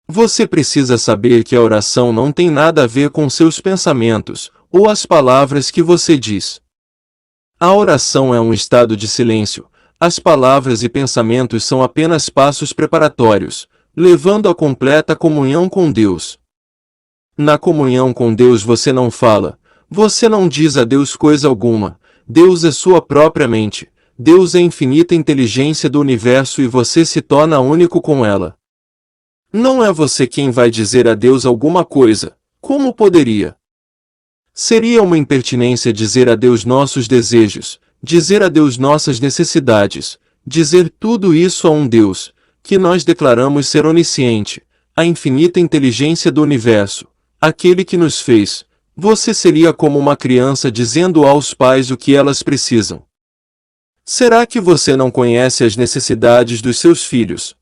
[SPEAKER 2] Você precisa saber que a oração não tem nada a ver com seus pensamentos, ou as palavras que você diz. A oração é um estado de silêncio. As palavras e pensamentos são apenas passos preparatórios, levando à completa comunhão com Deus. Na comunhão com Deus você não fala, você não diz a Deus coisa alguma, Deus é sua própria mente, Deus é a infinita inteligência do universo e você se torna único com ela. Não é você quem vai dizer a Deus alguma coisa, como poderia? Seria uma impertinência dizer a Deus nossos desejos, dizer a Deus nossas necessidades, dizer tudo isso a um Deus, que nós declaramos ser onisciente, a infinita inteligência do universo, aquele que nos fez. Você seria como uma criança dizendo aos pais o que elas precisam. Será que você não conhece as necessidades dos seus filhos?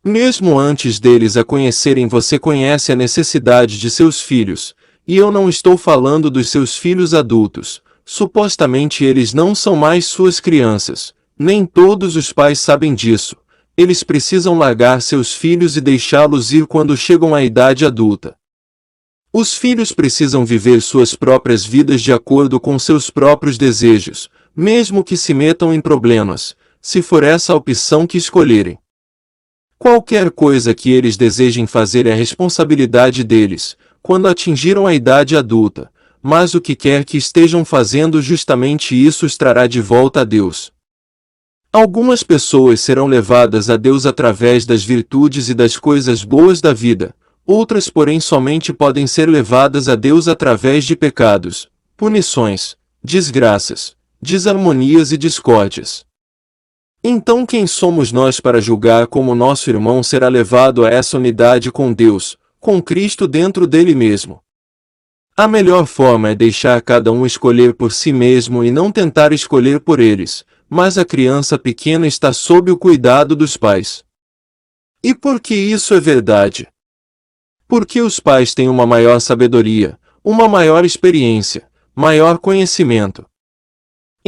[SPEAKER 2] Mesmo antes deles a conhecerem, você conhece a necessidade de seus filhos. E eu não estou falando dos seus filhos adultos. Supostamente eles não são mais suas crianças. Nem todos os pais sabem disso. Eles precisam largar seus filhos e deixá-los ir quando chegam à idade adulta. Os filhos precisam viver suas próprias vidas de acordo com seus próprios desejos, mesmo que se metam em problemas, se for essa a opção que escolherem. Qualquer coisa que eles desejem fazer é responsabilidade deles, quando atingiram a idade adulta, mas o que quer que estejam fazendo, justamente isso os trará de volta a Deus. Algumas pessoas serão levadas a Deus através das virtudes e das coisas boas da vida, outras porém somente podem ser levadas a Deus através de pecados, punições, desgraças, desarmonias e discórdias. Então quem somos nós para julgar como nosso irmão será levado a essa unidade com Deus, com Cristo dentro dele mesmo? A melhor forma é deixar cada um escolher por si mesmo e não tentar escolher por eles, mas a criança pequena está sob o cuidado dos pais. E por que isso é verdade? Porque os pais têm uma maior sabedoria, uma maior experiência, maior conhecimento.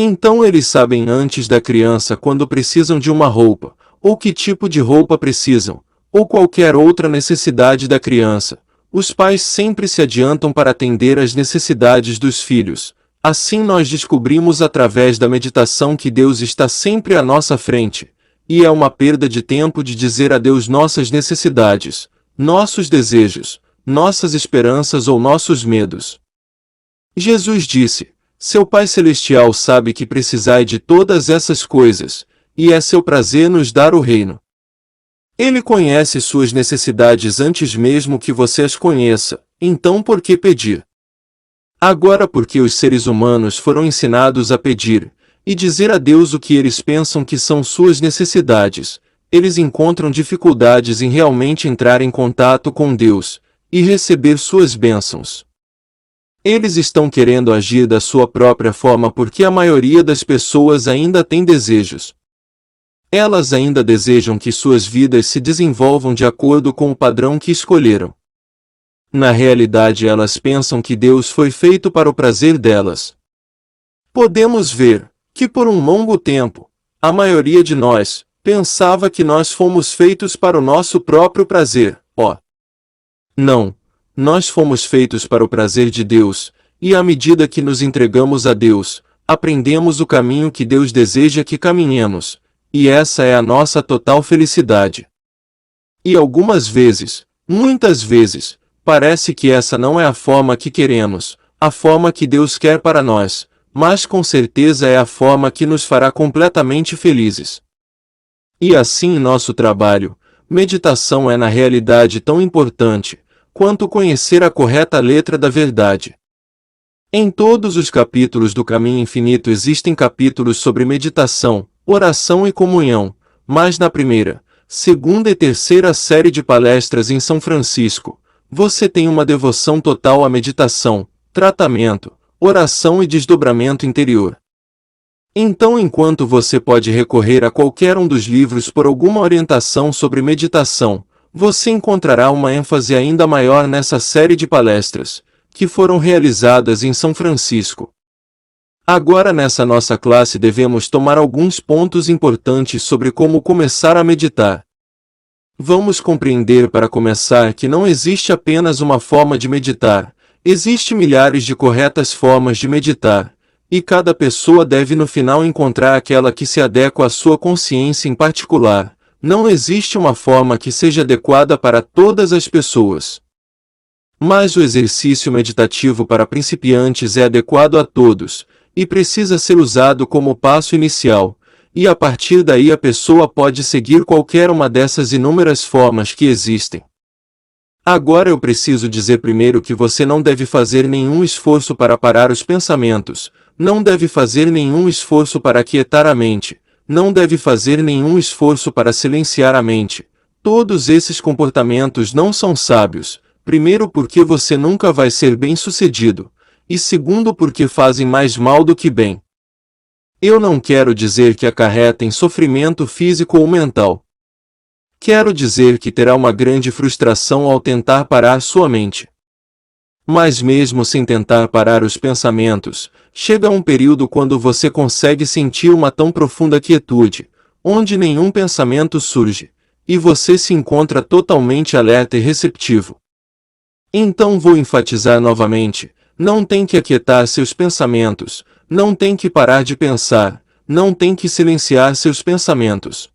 [SPEAKER 2] Então eles sabem antes da criança quando precisam de uma roupa, ou que tipo de roupa precisam, ou qualquer outra necessidade da criança. Os pais sempre se adiantam para atender às necessidades dos filhos. Assim nós descobrimos através da meditação que Deus está sempre à nossa frente, e é uma perda de tempo de dizer a Deus nossas necessidades, nossos desejos, nossas esperanças ou nossos medos. Jesus disse: Seu Pai Celestial sabe que precisai de todas essas coisas, e é seu prazer nos dar o reino. Ele conhece suas necessidades antes mesmo que você as conheça, então por que pedir? Agora porque os seres humanos foram ensinados a pedir, e dizer a Deus o que eles pensam que são suas necessidades, eles encontram dificuldades em realmente entrar em contato com Deus, e receber suas bênçãos. Eles estão querendo agir da sua própria forma porque a maioria das pessoas ainda tem desejos. Elas ainda desejam que suas vidas se desenvolvam de acordo com o padrão que escolheram. Na realidade, elas pensam que Deus foi feito para o prazer delas. Podemos ver que por um longo tempo, a maioria de nós pensava que nós fomos feitos para o nosso próprio prazer. Não, nós fomos feitos para o prazer de Deus, e à medida que nos entregamos a Deus, aprendemos o caminho que Deus deseja que caminhemos, e essa é a nossa total felicidade. E algumas vezes, muitas vezes, parece que essa não é a forma que queremos, a forma que Deus quer para nós, mas com certeza é a forma que nos fará completamente felizes. E assim nosso trabalho, meditação é na realidade tão importante, quanto conhecer a correta letra da verdade. Em todos os capítulos do Caminho Infinito existem capítulos sobre meditação, oração e comunhão, mas na primeira, segunda e terceira série de palestras em São Francisco, você tem uma devoção total à meditação, tratamento, oração e desdobramento interior. Então, enquanto você pode recorrer a qualquer um dos livros por alguma orientação sobre meditação, você encontrará uma ênfase ainda maior nessa série de palestras, que foram realizadas em São Francisco. Agora nessa nossa classe devemos tomar alguns pontos importantes sobre como começar a meditar. Vamos compreender para começar que não existe apenas uma forma de meditar, existem milhares de corretas formas de meditar, e cada pessoa deve no final encontrar aquela que se adequa à sua consciência em particular. Não existe uma forma que seja adequada para todas as pessoas. Mas o exercício meditativo para principiantes é adequado a todos, e precisa ser usado como passo inicial, e a partir daí a pessoa pode seguir qualquer uma dessas inúmeras formas que existem. Agora eu preciso dizer primeiro que você não deve fazer nenhum esforço para parar os pensamentos, não deve fazer nenhum esforço para aquietar a mente, não deve fazer nenhum esforço para silenciar a mente. Todos esses comportamentos não são sábios, primeiro porque você nunca vai ser bem-sucedido, e segundo porque fazem mais mal do que bem. Eu não quero dizer que acarretem sofrimento físico ou mental. Quero dizer que terá uma grande frustração ao tentar parar sua mente. Mas mesmo sem tentar parar os pensamentos, chega um período quando você consegue sentir uma tão profunda quietude, onde nenhum pensamento surge, e você se encontra totalmente alerta e receptivo. Então vou enfatizar novamente, não tem que aquietar seus pensamentos, não tem que parar de pensar, não tem que silenciar seus pensamentos.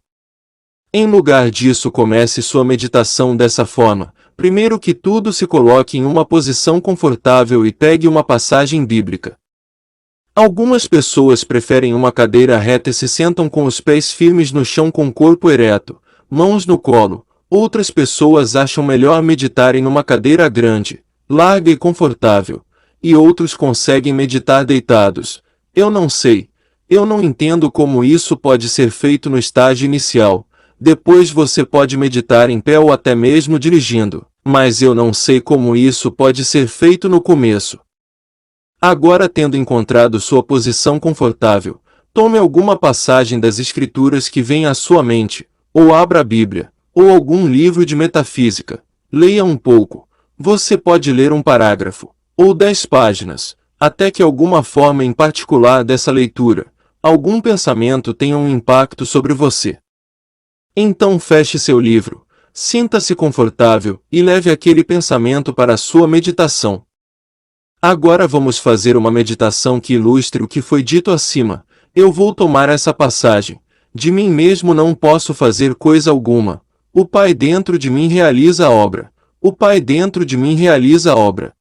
[SPEAKER 2] Em lugar disso, comece sua meditação dessa forma. Primeiro que tudo, se coloque em uma posição confortável e pegue uma passagem bíblica. Algumas pessoas preferem uma cadeira reta e se sentam com os pés firmes no chão com o corpo ereto, mãos no colo. Outras pessoas acham melhor meditarem numa cadeira grande, larga e confortável, e outros conseguem meditar deitados. Eu não sei, eu não entendo como isso pode ser feito no estágio inicial. Depois você pode meditar em pé ou até mesmo dirigindo, mas eu não sei como isso pode ser feito no começo. Agora, tendo encontrado sua posição confortável, tome alguma passagem das Escrituras que venha à sua mente, ou abra a Bíblia, ou algum livro de metafísica. Leia um pouco. Você pode ler um parágrafo, ou 10 páginas, até que alguma forma em particular dessa leitura, algum pensamento tenha um impacto sobre você. Então feche seu livro, sinta-se confortável e leve aquele pensamento para a sua meditação. Agora vamos fazer uma meditação que ilustre o que foi dito acima. Eu vou tomar essa passagem. De mim mesmo não posso fazer coisa alguma. O Pai dentro de mim realiza a obra. O Pai dentro de mim realiza a obra.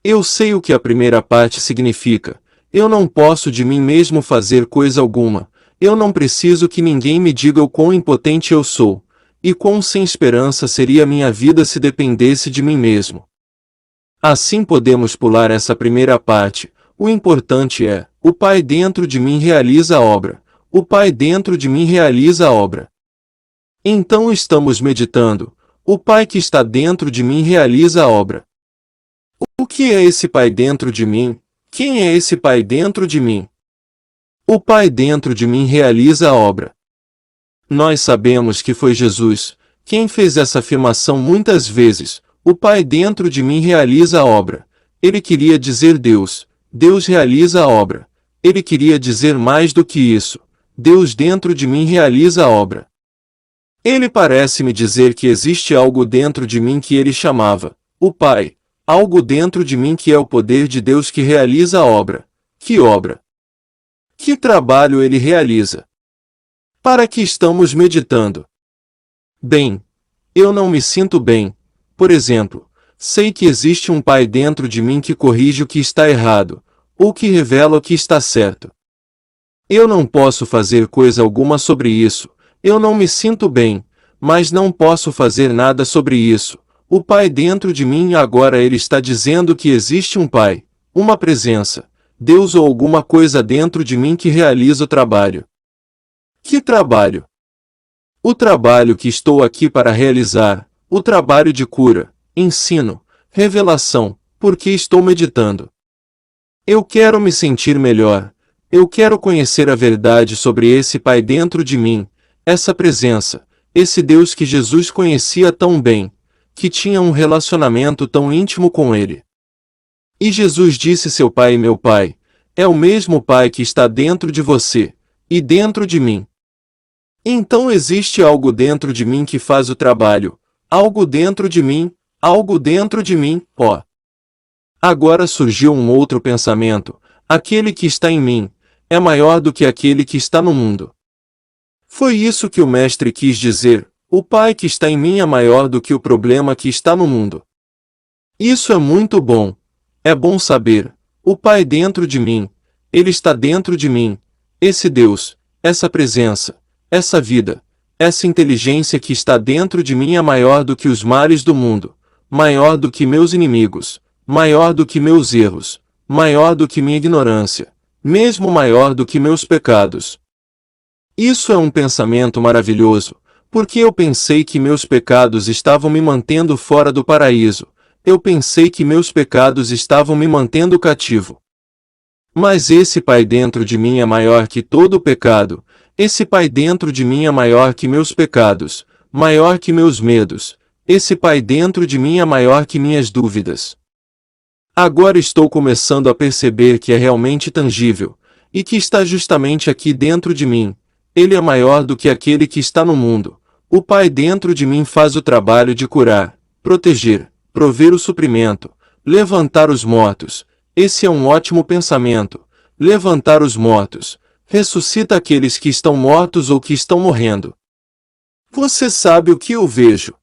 [SPEAKER 2] Eu sei o que a primeira parte significa. Eu não posso de mim mesmo fazer coisa alguma. Eu não preciso que ninguém me diga o quão impotente eu sou. E quão sem esperança seria minha vida se dependesse de mim mesmo. Assim podemos pular essa primeira parte. O importante é, o Pai dentro de mim realiza a obra. O Pai dentro de mim realiza a obra. Então estamos meditando. O Pai que está dentro de mim realiza a obra. O que é esse Pai dentro de mim? Quem é esse Pai dentro de mim? O Pai dentro de mim realiza a obra. Nós sabemos que foi Jesus quem fez essa afirmação muitas vezes. O Pai dentro de mim realiza a obra. Ele queria dizer Deus. Deus realiza a obra. Ele queria dizer mais do que isso. Deus dentro de mim realiza a obra. Ele parece me dizer que existe algo dentro de mim que ele chamava o Pai. Algo dentro de mim que é o poder de Deus que realiza a obra. Que obra? Que trabalho ele realiza? Para que estamos meditando? Bem, eu não me sinto bem. Por exemplo, sei que existe um Pai dentro de mim que corrige o que está errado, ou que revela o que está certo. Eu não posso fazer coisa alguma sobre isso. Eu não me sinto bem, mas não posso fazer nada sobre isso. O Pai dentro de mim agora ele está dizendo que existe um Pai, uma presença, Deus ou alguma coisa dentro de mim que realiza o trabalho. Que trabalho? O trabalho que estou aqui para realizar, o trabalho de cura, ensino, revelação, porque estou meditando. Eu quero me sentir melhor. Eu quero conhecer a verdade sobre esse Pai dentro de mim, essa presença, esse Deus que Jesus conhecia tão bem, que tinha um relacionamento tão íntimo com ele. E Jesus disse: seu Pai e meu Pai, é o mesmo Pai que está dentro de você, e dentro de mim. Então existe algo dentro de mim que faz o trabalho, algo dentro de mim, ó. Agora surgiu um outro pensamento: aquele que está em mim, é maior do que aquele que está no mundo. Foi isso que o Mestre quis dizer: o Pai que está em mim é maior do que o problema que está no mundo. Isso é muito bom. É bom saber, o Pai dentro de mim, Ele está dentro de mim, esse Deus, essa presença, essa vida, essa inteligência que está dentro de mim é maior do que os males do mundo, maior do que meus inimigos, maior do que meus erros, maior do que minha ignorância, mesmo maior do que meus pecados. Isso é um pensamento maravilhoso, porque eu pensei que meus pecados estavam me mantendo fora do paraíso, eu pensei que meus pecados estavam me mantendo cativo. Mas esse Pai dentro de mim é maior que todo o pecado, esse Pai dentro de mim é maior que meus pecados, maior que meus medos, esse Pai dentro de mim é maior que minhas dúvidas. Agora estou começando a perceber que é realmente tangível, e que está justamente aqui dentro de mim. Ele é maior do que aquele que está no mundo. O Pai dentro de mim faz o trabalho de curar, proteger, prover o suprimento, levantar os mortos. Esse é um ótimo pensamento. Levantar os mortos. Ressuscita aqueles que estão mortos ou que estão morrendo. Você sabe o que eu vejo?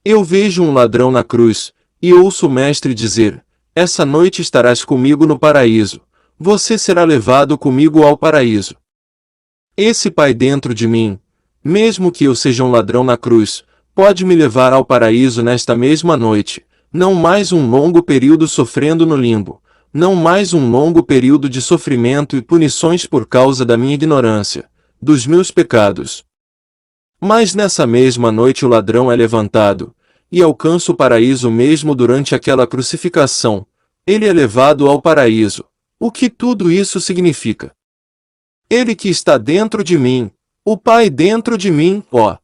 [SPEAKER 2] Eu vejo um ladrão na cruz, e ouço o Mestre dizer: essa noite estarás comigo no paraíso. Você será levado comigo ao paraíso. Esse Pai dentro de mim, mesmo que eu seja um ladrão na cruz, pode me levar ao paraíso nesta mesma noite. Não mais um longo período sofrendo no limbo. Não mais um longo período de sofrimento e punições por causa da minha ignorância, dos meus pecados. Mas nessa mesma noite o ladrão é levantado, e alcança o paraíso mesmo durante aquela crucificação. Ele é levado ao paraíso. O que tudo isso significa? Ele que está dentro de mim, o Pai dentro de mim, ó.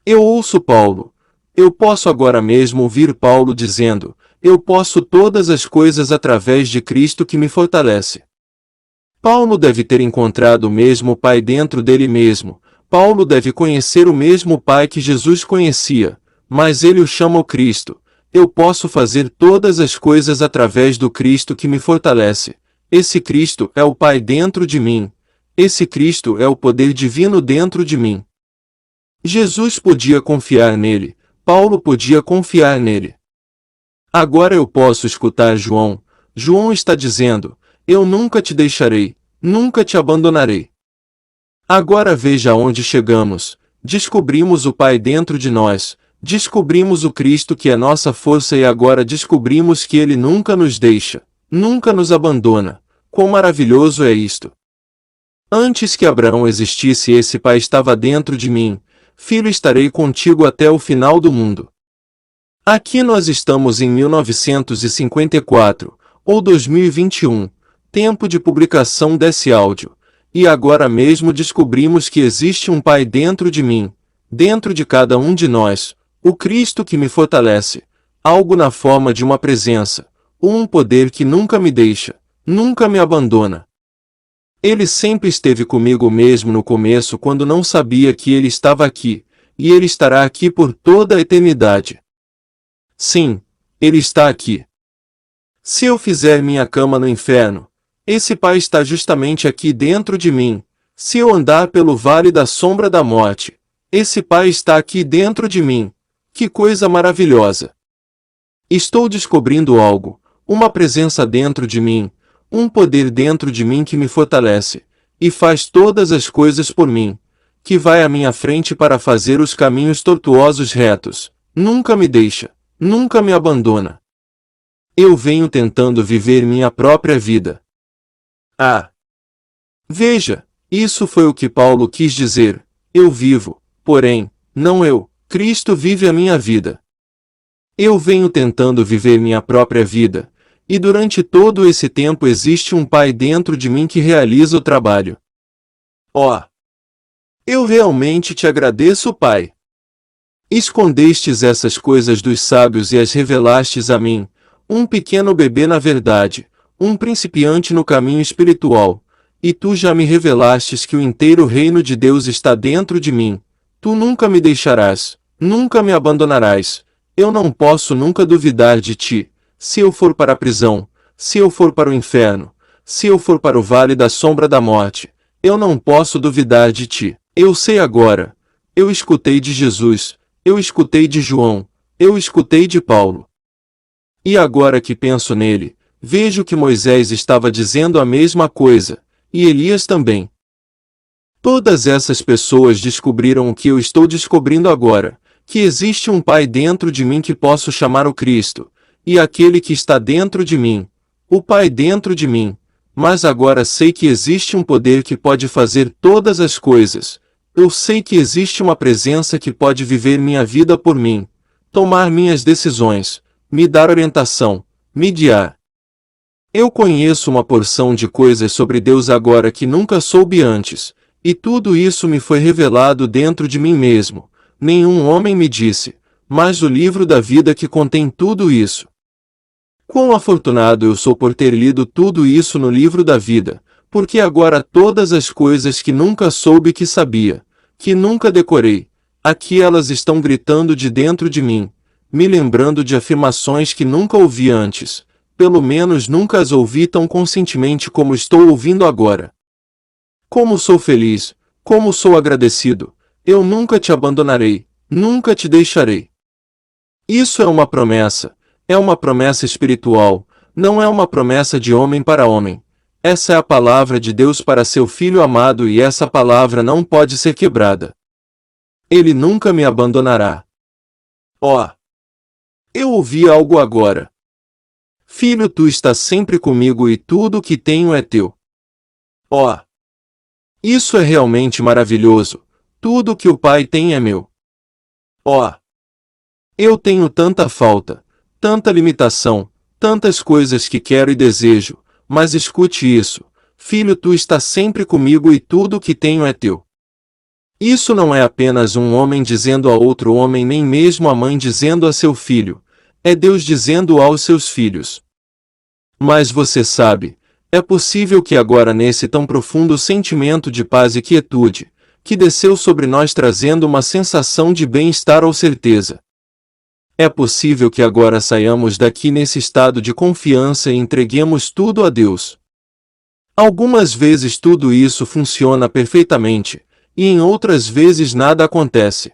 [SPEAKER 2] Eu ouço Paulo. Eu posso agora mesmo ouvir Paulo dizendo: eu posso todas as coisas através de Cristo que me fortalece. Paulo deve ter encontrado o mesmo Pai dentro dele mesmo. Paulo deve conhecer o mesmo Pai que Jesus conhecia, mas ele o chama o Cristo. Eu posso fazer todas as coisas através do Cristo que me fortalece. Esse Cristo é o Pai dentro de mim. Esse Cristo é o poder divino dentro de mim. Jesus podia confiar nele. Paulo podia confiar nele. Agora eu posso escutar João. João está dizendo: eu nunca te deixarei, nunca te abandonarei. Agora veja onde chegamos. Descobrimos o Pai dentro de nós, descobrimos o Cristo que é nossa força e agora descobrimos que Ele nunca nos deixa, nunca nos abandona. Quão maravilhoso é isto! Antes que Abraão existisse, esse Pai estava dentro de mim. Filho, estarei contigo até o final do mundo. Aqui nós estamos em 1954, ou 2021, tempo de publicação desse áudio, e agora mesmo descobrimos que existe um Pai dentro de mim, dentro de cada um de nós, o Cristo que me fortalece, algo na forma de uma presença, um poder que nunca me deixa, nunca me abandona. Ele sempre esteve comigo mesmo no começo quando não sabia que Ele estava aqui, e Ele estará aqui por toda a eternidade. Sim, Ele está aqui. Se eu fizer minha cama no inferno, esse Pai está justamente aqui dentro de mim. Se eu andar pelo vale da sombra da morte, esse Pai está aqui dentro de mim. Que coisa maravilhosa! Estou descobrindo algo, uma presença dentro de mim, um poder dentro de mim que me fortalece, e faz todas as coisas por mim, que vai à minha frente para fazer os caminhos tortuosos retos, nunca me deixa, nunca me abandona. Eu venho tentando viver minha própria vida. Ah! Veja, isso foi o que Paulo quis dizer. Eu vivo, porém, não eu, Cristo vive a minha vida. Eu venho tentando viver minha própria vida, e durante todo esse tempo existe um Pai dentro de mim que realiza o trabalho. Oh! Eu realmente te agradeço, Pai. Escondestes essas coisas dos sábios e as revelastes a mim, um pequeno bebê na verdade, um principiante no caminho espiritual, e tu já me revelastes que o inteiro reino de Deus está dentro de mim. Tu nunca me deixarás, nunca me abandonarás. Eu não posso nunca duvidar de ti. Se eu for para a prisão, se eu for para o inferno, se eu for para o vale da sombra da morte, eu não posso duvidar de ti. Eu sei agora. Eu escutei de Jesus, eu escutei de João, eu escutei de Paulo. E agora que penso nele, vejo que Moisés estava dizendo a mesma coisa, e Elias também. Todas essas pessoas descobriram o que eu estou descobrindo agora, que existe um Pai dentro de mim que posso chamar o Cristo, e aquele que está dentro de mim, o Pai dentro de mim, mas agora sei que existe um poder que pode fazer todas as coisas. Eu sei que existe uma presença que pode viver minha vida por mim, tomar minhas decisões, me dar orientação, me guiar. Eu conheço uma porção de coisas sobre Deus agora que nunca soube antes, e tudo isso me foi revelado dentro de mim mesmo. Nenhum homem me disse, mas o livro da vida que contém tudo isso. Quão afortunado eu sou por ter lido tudo isso no livro da vida, porque agora todas as coisas que nunca soube que sabia, que nunca decorei, aqui elas estão gritando de dentro de mim, me lembrando de afirmações que nunca ouvi antes, pelo menos nunca as ouvi tão conscientemente como estou ouvindo agora. Como sou feliz, como sou agradecido, eu nunca te abandonarei, nunca te deixarei. Isso é uma promessa espiritual, não é uma promessa de homem para homem. Essa é a palavra de Deus para seu Filho amado e essa palavra não pode ser quebrada. Ele nunca me abandonará. Oh! Eu ouvi algo agora. Filho, tu estás sempre comigo e tudo o que tenho é teu. Oh! Isso é realmente maravilhoso. Tudo o que o Pai tem é meu. Oh! Eu tenho tanta falta, tanta limitação, tantas coisas que quero e desejo, mas escute isso. Filho, tu estás sempre comigo e tudo o que tenho é teu. Isso não é apenas um homem dizendo a outro homem, nem mesmo a mãe dizendo a seu filho. É Deus dizendo aos seus filhos. Mas você sabe, É possível que agora nesse tão profundo sentimento de paz e quietude, que desceu sobre nós trazendo uma sensação de bem-estar ou certeza. É possível que agora saiamos daqui nesse estado de confiança e entreguemos tudo a Deus. Algumas vezes tudo isso funciona perfeitamente, e em outras vezes nada acontece.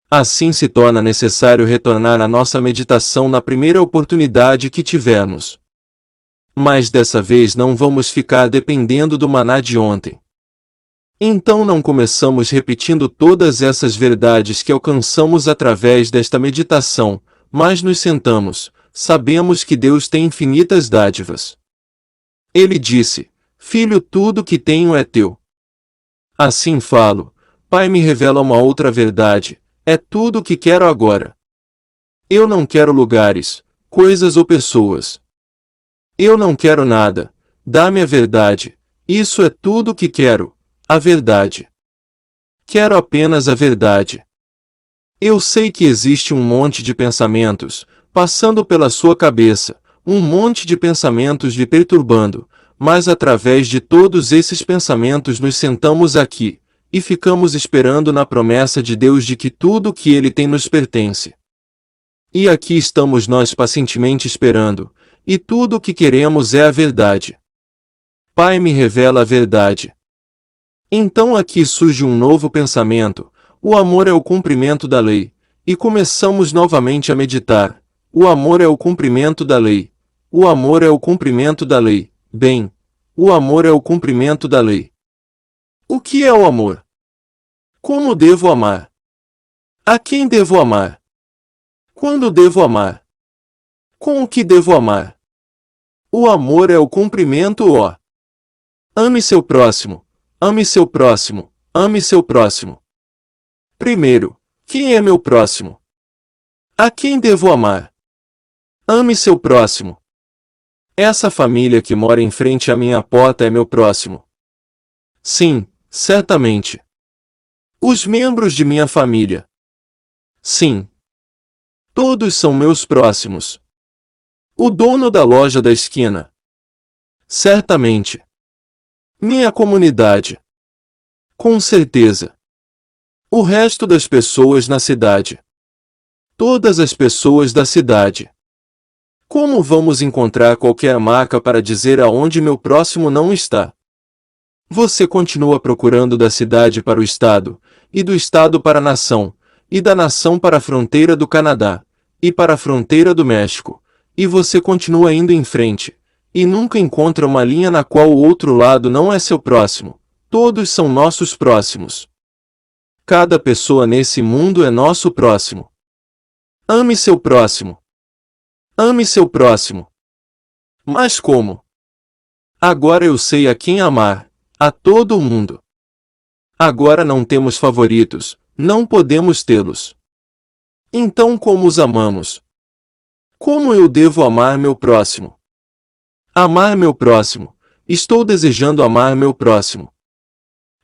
[SPEAKER 2] Assim se torna necessário retornar à nossa meditação na primeira oportunidade que tivermos. Mas dessa vez não vamos ficar dependendo do maná de ontem. Então não começamos repetindo todas essas verdades que alcançamos através desta meditação, mas nos sentamos, sabemos que Deus tem infinitas dádivas. Ele disse: Filho, tudo que tenho é teu. Assim falo, Pai me revela uma outra verdade, é tudo o que quero agora. Eu não quero lugares, coisas ou pessoas. Eu não quero nada, dá-me a verdade, isso é tudo o que quero, a verdade. Quero apenas a verdade. Eu sei que existe um monte de pensamentos, passando pela sua cabeça, um monte de pensamentos lhe perturbando, mas através de todos esses pensamentos nos sentamos aqui, e ficamos esperando na promessa de Deus de que tudo o que Ele tem nos pertence. E aqui estamos nós pacientemente esperando, e tudo o que queremos é a verdade. Pai me revela a verdade. Então aqui surge um novo pensamento, o amor é o cumprimento da lei, e começamos novamente a meditar, o amor é o cumprimento da lei, o amor é o cumprimento da lei, bem, o amor é o cumprimento da lei. O que é o amor? Como devo amar? A quem devo amar? Quando devo amar? Com o que devo amar? O amor é o cumprimento, ó. Ame seu próximo, ame seu próximo, ame seu próximo. Primeiro, quem é meu próximo? A quem devo amar? Ame seu próximo. Essa família que mora em frente à minha porta é meu próximo. Sim, certamente. Os membros de minha família. Sim. Todos são meus próximos. O dono da loja da esquina. Certamente. Minha comunidade. Com certeza. O resto das pessoas na cidade. Todas as pessoas da cidade. Como vamos encontrar qualquer marca para dizer aonde meu próximo não está? Você continua procurando da cidade para o estado, e do estado para a nação, e da nação para a fronteira do Canadá, e para a fronteira do México, e você continua indo em frente, e nunca encontra uma linha na qual o outro lado não é seu próximo. Todos são nossos próximos. Cada pessoa nesse mundo é nosso próximo. Ame seu próximo. Ame seu próximo. Mas como? Agora eu sei a quem amar. A todo mundo. Agora não temos favoritos, não podemos tê-los. Então como os amamos? Como eu devo amar meu próximo? Amar meu próximo. Estou desejando amar meu próximo.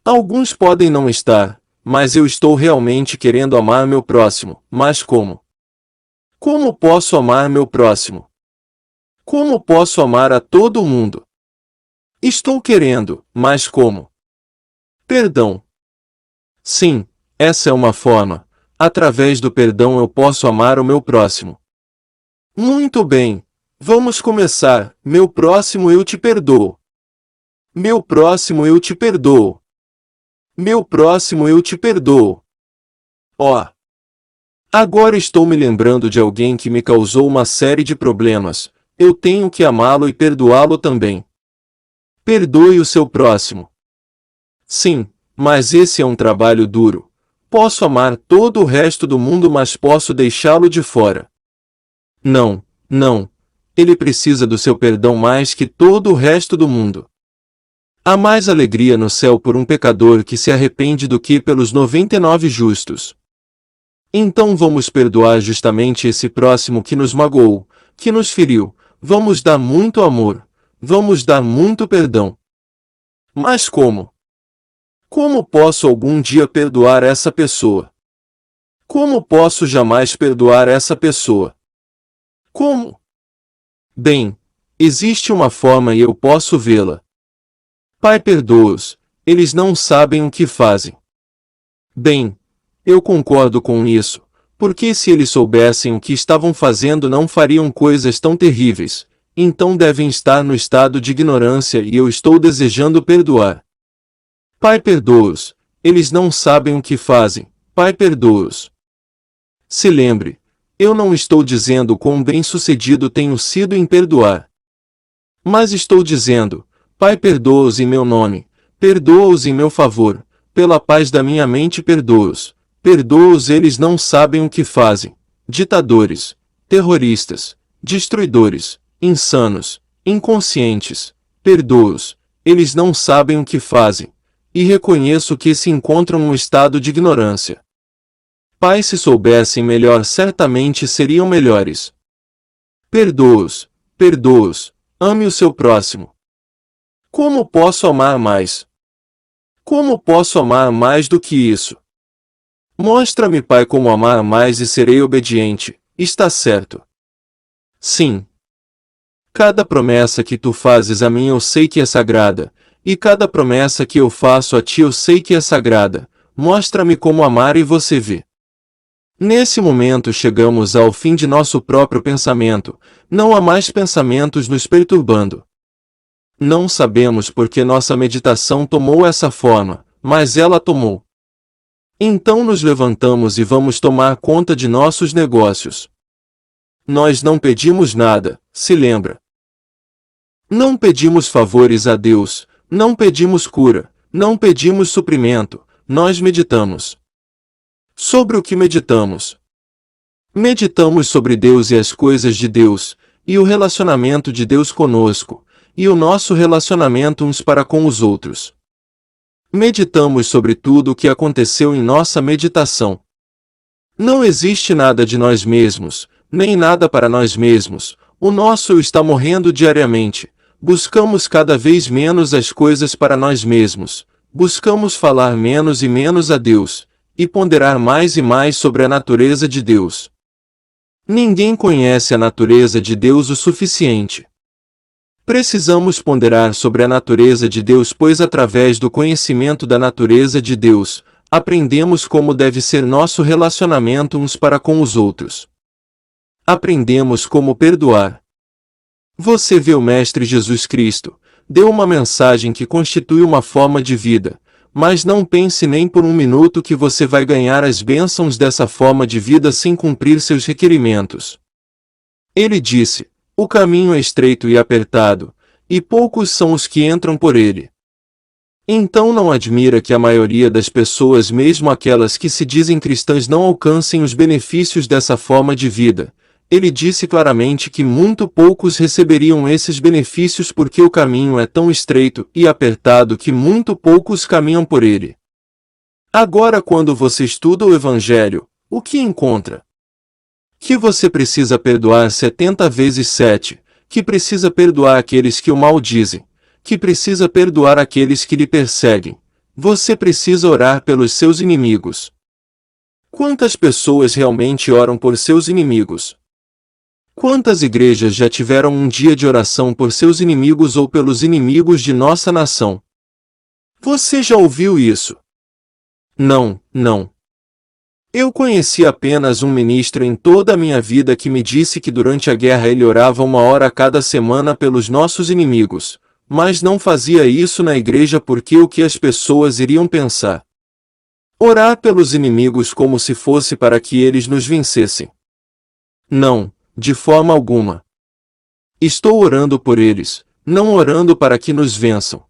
[SPEAKER 2] Alguns podem não estar, mas eu estou realmente querendo amar meu próximo. Mas como? Como posso amar meu próximo? Como posso amar a todo mundo? Estou querendo, mas como? Perdão. Sim, essa é uma forma. Através do perdão eu posso amar o meu próximo. Muito bem. Vamos começar. Meu próximo eu te perdoo. Meu próximo eu te perdoo. Meu próximo eu te perdoo. Ó. Agora estou me lembrando de alguém que me causou uma série de problemas. Eu tenho que amá-lo e perdoá-lo também. Perdoe o seu próximo. Sim, mas esse é um trabalho duro. Posso amar todo o resto do mundo, mas posso deixá-lo de fora. Não, não. Ele precisa do seu perdão mais que todo o resto do mundo. Há mais alegria no céu por um pecador que se arrepende do que pelos 99 justos. Então vamos perdoar justamente esse próximo que nos magoou, que nos feriu. Vamos dar muito amor. Vamos dar muito perdão. Mas como? Como posso algum dia perdoar essa pessoa? Como posso jamais perdoar essa pessoa? Como? Bem, Existe uma forma e eu posso vê-la. Pai, perdoa-os, eles não sabem o que fazem. Bem, eu concordo com isso, porque se eles soubessem o que estavam fazendo não fariam coisas tão terríveis, então devem estar no estado de ignorância e eu estou desejando perdoar. Pai, perdoa-os, eles não sabem o que fazem, Pai, perdoa-os. Se lembre, eu não estou dizendo quão bem-sucedido tenho sido em perdoar. Mas estou dizendo, Pai, perdoa-os em meu nome, perdoa-os em meu favor, pela paz da minha mente perdoa-os, perdoa-os, eles não sabem o que fazem, ditadores, terroristas, destruidores, insanos, inconscientes, perdoa-os, eles não sabem o que fazem, e reconheço que se encontram num estado de ignorância. Pai, se soubessem melhor certamente seriam melhores. Perdoa-os, perdoa-os, ame o seu próximo. Como posso amar mais? Como posso amar mais do que isso? Mostra-me, Pai, como amar mais e serei obediente, está certo. Sim. Cada promessa que tu fazes a mim eu sei que é sagrada, e cada promessa que eu faço a ti eu sei que é sagrada, mostra-me como amar e você vê. Nesse momento chegamos ao fim de nosso próprio pensamento, não há mais pensamentos nos perturbando. Não sabemos por que nossa meditação tomou essa forma, mas ela tomou. Então nos levantamos e vamos tomar conta de nossos negócios. Nós não pedimos nada, se lembra? Não pedimos favores a Deus, não pedimos cura, não pedimos suprimento, nós meditamos. Sobre o que meditamos? Meditamos sobre Deus e as coisas de Deus, e o relacionamento de Deus conosco, e o nosso relacionamento uns para com os outros. Meditamos sobre tudo o que aconteceu em nossa meditação. Não existe nada de nós mesmos, nem nada para nós mesmos, o nosso eu está morrendo diariamente, buscamos cada vez menos as coisas para nós mesmos, buscamos falar menos e menos a Deus, e ponderar mais e mais sobre a natureza de Deus. Ninguém conhece a natureza de Deus o suficiente. Precisamos ponderar sobre a natureza de Deus, pois através do conhecimento da natureza de Deus, aprendemos como deve ser nosso relacionamento uns para com os outros. Aprendemos como perdoar. Você vê o Mestre Jesus Cristo, deu uma mensagem que constitui uma forma de vida, mas não pense nem por um minuto que você vai ganhar as bênçãos dessa forma de vida sem cumprir seus requerimentos. Ele disse, o caminho é estreito e apertado, e poucos são os que entram por ele. Então não admira que a maioria das pessoas, mesmo aquelas que se dizem cristãs, não alcancem os benefícios dessa forma de vida. Ele disse claramente que muito poucos receberiam esses benefícios porque o caminho é tão estreito e apertado que muito poucos caminham por ele. Agora, quando você estuda o Evangelho, o que encontra? Que você precisa perdoar 70 vezes 7, que precisa perdoar aqueles que o maldizem, que precisa perdoar aqueles que lhe perseguem. Você precisa orar pelos seus inimigos. Quantas pessoas realmente oram por seus inimigos? Quantas igrejas já tiveram um dia de oração por seus inimigos ou pelos inimigos de nossa nação? Você já ouviu isso? Não, não. Eu conheci apenas um ministro em toda a minha vida que me disse que durante a guerra ele orava 1 hora a cada semana pelos nossos inimigos, mas não fazia isso na igreja porque o que as pessoas iriam pensar? Orar pelos inimigos como se fosse para que eles nos vencessem. Não. De forma alguma. Estou orando por eles, não orando para que nos vençam.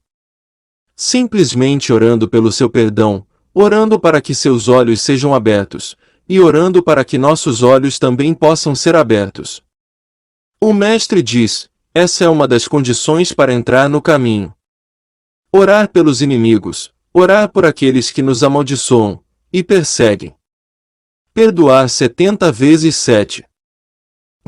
[SPEAKER 2] Simplesmente orando pelo seu perdão, orando para que seus olhos sejam abertos, e orando para que nossos olhos também possam ser abertos. O Mestre diz, essa é uma das condições para entrar no caminho. Orar pelos inimigos, orar por aqueles que nos amaldiçoam e perseguem. Perdoar 70 vezes 7.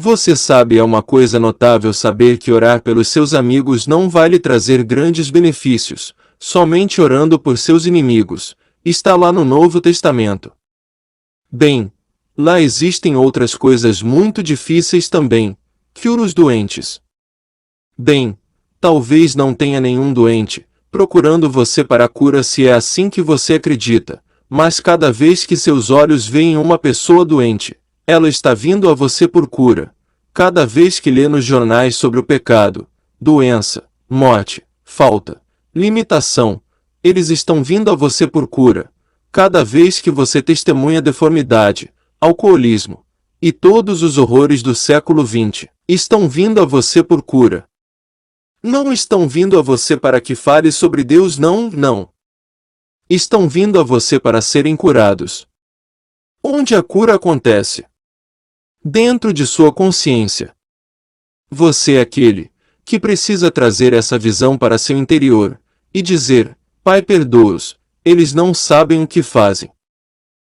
[SPEAKER 2] Você sabe, é uma coisa notável saber que orar pelos seus amigos não vai lhe trazer grandes benefícios, somente orando por seus inimigos. Está lá no Novo Testamento. Bem, lá existem outras coisas muito difíceis também, cure os doentes. Bem, talvez não tenha nenhum doente procurando você para a cura se é assim que você acredita, mas cada vez que seus olhos veem uma pessoa doente, ela está vindo a você por cura. Cada vez que lê nos jornais sobre o pecado, doença, morte, falta, limitação, eles estão vindo a você por cura. Cada vez que você testemunha deformidade, alcoolismo e todos os horrores do século XX, estão vindo a você por cura. Não estão vindo a você para que fale sobre Deus, não, não. Estão vindo a você para serem curados. Onde a cura acontece? Dentro de sua consciência. Você é aquele que precisa trazer essa visão para seu interior e dizer: Pai, perdoa-os, eles não sabem o que fazem.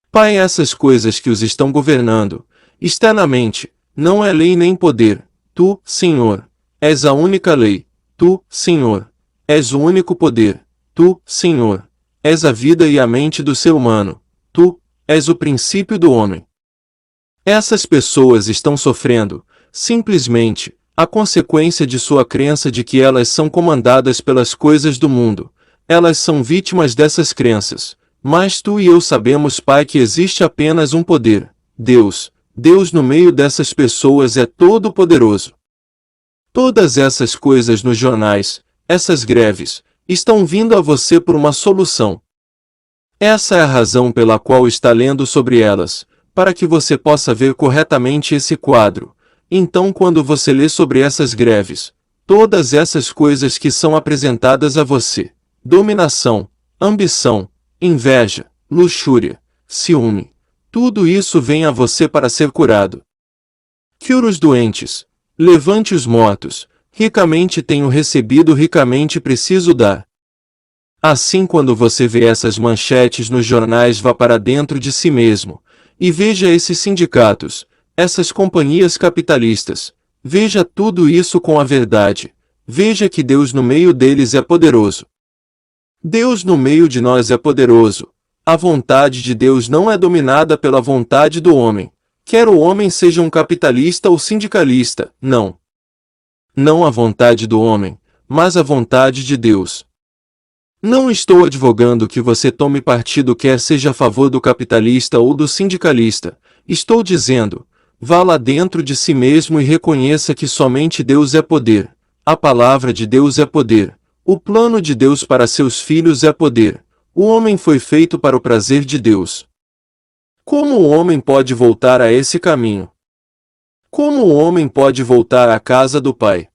[SPEAKER 2] Pai, essas coisas que os estão governando, externamente, não é lei nem poder. Tu, Senhor, és a única lei. Tu, Senhor, és o único poder. Tu, Senhor, és a vida e a mente do ser humano. Tu, és o princípio do homem. Essas pessoas estão sofrendo, simplesmente, a consequência de sua crença de que elas são comandadas pelas coisas do mundo. Elas são vítimas dessas crenças. Mas tu e eu sabemos, Pai, que existe apenas um poder. Deus. Deus no meio dessas pessoas é todo-poderoso. Todas essas coisas nos jornais, essas greves, estão vindo a você por uma solução. Essa é a razão pela qual está lendo sobre elas, para que você possa ver corretamente esse quadro. Então, quando você lê sobre essas greves, todas essas coisas que são apresentadas a você, dominação, ambição, inveja, luxúria, ciúme, tudo isso vem a você para ser curado. Cure os doentes, levante os mortos, ricamente tenho recebido, ricamente preciso dar. Assim, quando você vê essas manchetes nos jornais, vá para dentro de si mesmo, e veja esses sindicatos, essas companhias capitalistas, veja tudo isso com a verdade, veja que Deus no meio deles é poderoso. Deus no meio de nós é poderoso. A vontade de Deus não é dominada pela vontade do homem. Quer o homem seja um capitalista ou sindicalista, não. Não a vontade do homem, mas a vontade de Deus. Não estou advogando que você tome partido, quer seja a favor do capitalista ou do sindicalista. Estou dizendo, vá lá dentro de si mesmo e reconheça que somente Deus é poder. A palavra de Deus é poder. O plano de Deus para seus filhos é poder. O homem foi feito para o prazer de Deus. Como o homem pode voltar a esse caminho? Como o homem pode voltar à casa do Pai?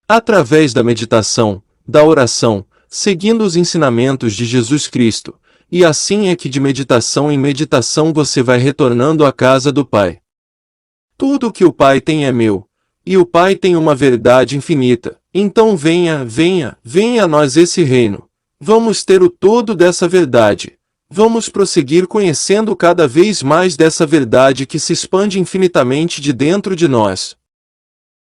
[SPEAKER 2] Através da meditação, da oração, seguindo os ensinamentos de Jesus Cristo, e assim é que de meditação em meditação você vai retornando à casa do Pai. Tudo o que o Pai tem é meu, e o Pai tem uma verdade infinita, então venha, venha, venha a nós esse reino. Vamos ter o todo dessa verdade. Vamos prosseguir conhecendo cada vez mais dessa verdade que se expande infinitamente de dentro de nós.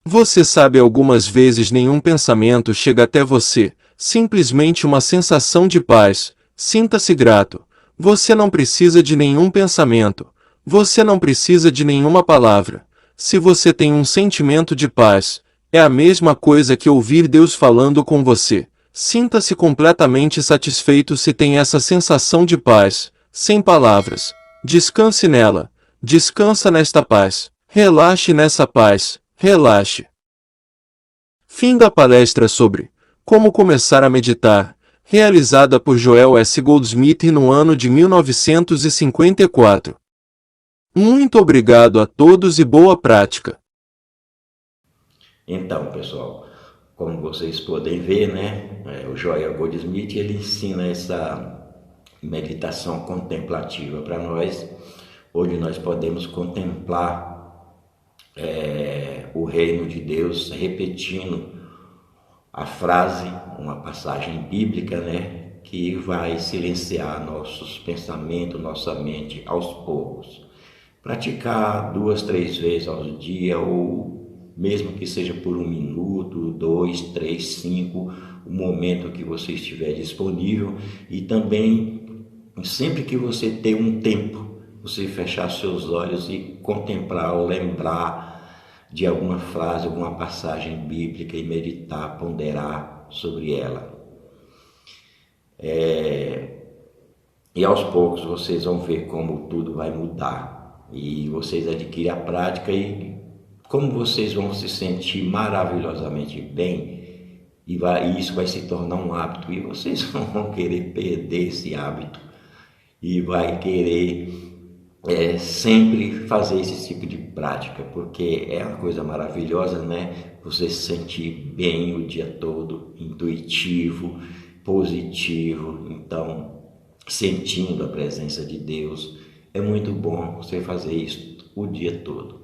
[SPEAKER 2] Você sabe, algumas vezes nenhum pensamento chega até você, simplesmente uma sensação de paz. Sinta-se grato. Você não precisa de nenhum pensamento. Você não precisa de nenhuma palavra. Se você tem um sentimento de paz, é a mesma coisa que ouvir Deus falando com você. Sinta-se completamente satisfeito se tem essa sensação de paz, sem palavras. Descanse nela. Descansa nesta paz. Relaxe nessa paz. Relaxe. Fim da palestra sobre Como Começar a Meditar, realizada por Joel S. Goldsmith no ano de 1954. Muito obrigado a todos e boa prática.
[SPEAKER 1] Então, pessoal, como vocês podem ver, né, o Joel Goldsmith, ele ensina essa meditação contemplativa para nós, onde nós podemos contemplar o reino de Deus, repetindo a frase, uma passagem bíblica, né, que vai silenciar nossos pensamentos, nossa mente aos poucos. Praticar 2, 3 vezes ao dia, ou mesmo que seja por 1 minuto, 2, 3, 5, o momento que você estiver disponível. E também, sempre que você ter um tempo, você fechar seus olhos e contemplar ou lembrar de alguma frase, alguma passagem bíblica e meditar, ponderar sobre ela. E aos poucos vocês vão ver como tudo vai mudar e vocês adquirem a prática e como vocês vão se sentir maravilhosamente bem e isso vai se tornar um hábito e vocês não vão querer perder esse hábito e vai querer sempre fazer esse tipo de prática, porque é uma coisa maravilhosa, né? Você se sentir bem o dia todo, intuitivo, positivo, então sentindo a presença de Deus. É muito bom você fazer isso o dia todo.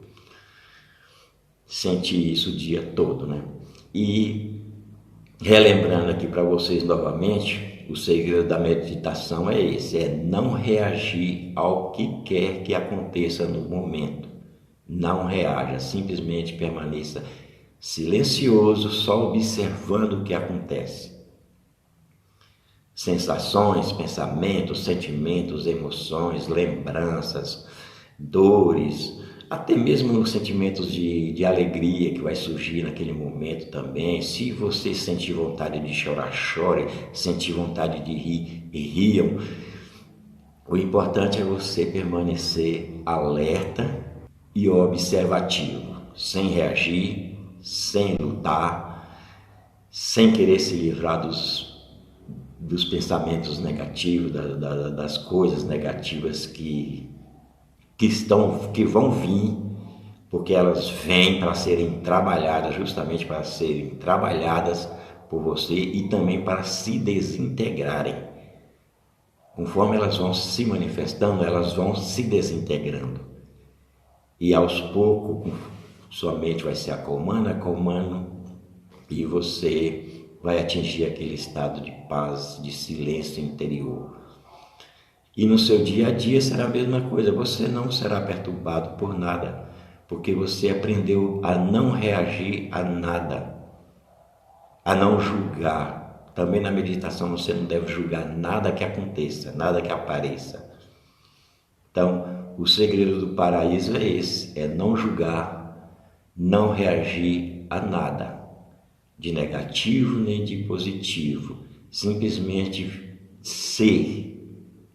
[SPEAKER 1] Sentir isso o dia todo, né? E relembrando aqui para vocês novamente, o segredo da meditação é esse, é não reagir ao que quer que aconteça no momento. Não reaja, simplesmente permaneça silencioso, só observando o que acontece. Sensações, pensamentos, sentimentos, emoções, lembranças, dores, até mesmo sentimentos de alegria que vai surgir naquele momento também. Se você sentir vontade de chorar, chore, sentir vontade de rir, riam. O importante é você permanecer alerta e observativo, sem reagir, sem lutar, sem querer se livrar dos pensamentos negativos, das coisas negativas que vão vir, porque elas vêm para serem trabalhadas, justamente para serem trabalhadas por você e também para se desintegrarem. Conforme elas vão se manifestando, elas vão se desintegrando. E aos poucos, sua mente vai se acalmando, e você vai atingir aquele estado de paz, de silêncio interior. E no seu dia a dia será a mesma coisa, você não será perturbado por nada, porque você aprendeu a não reagir a nada, a não julgar. Também na meditação você não deve julgar nada que aconteça, nada que apareça. Então, o segredo do paraíso é esse, é não julgar, não reagir a nada, de negativo nem de positivo, simplesmente ser.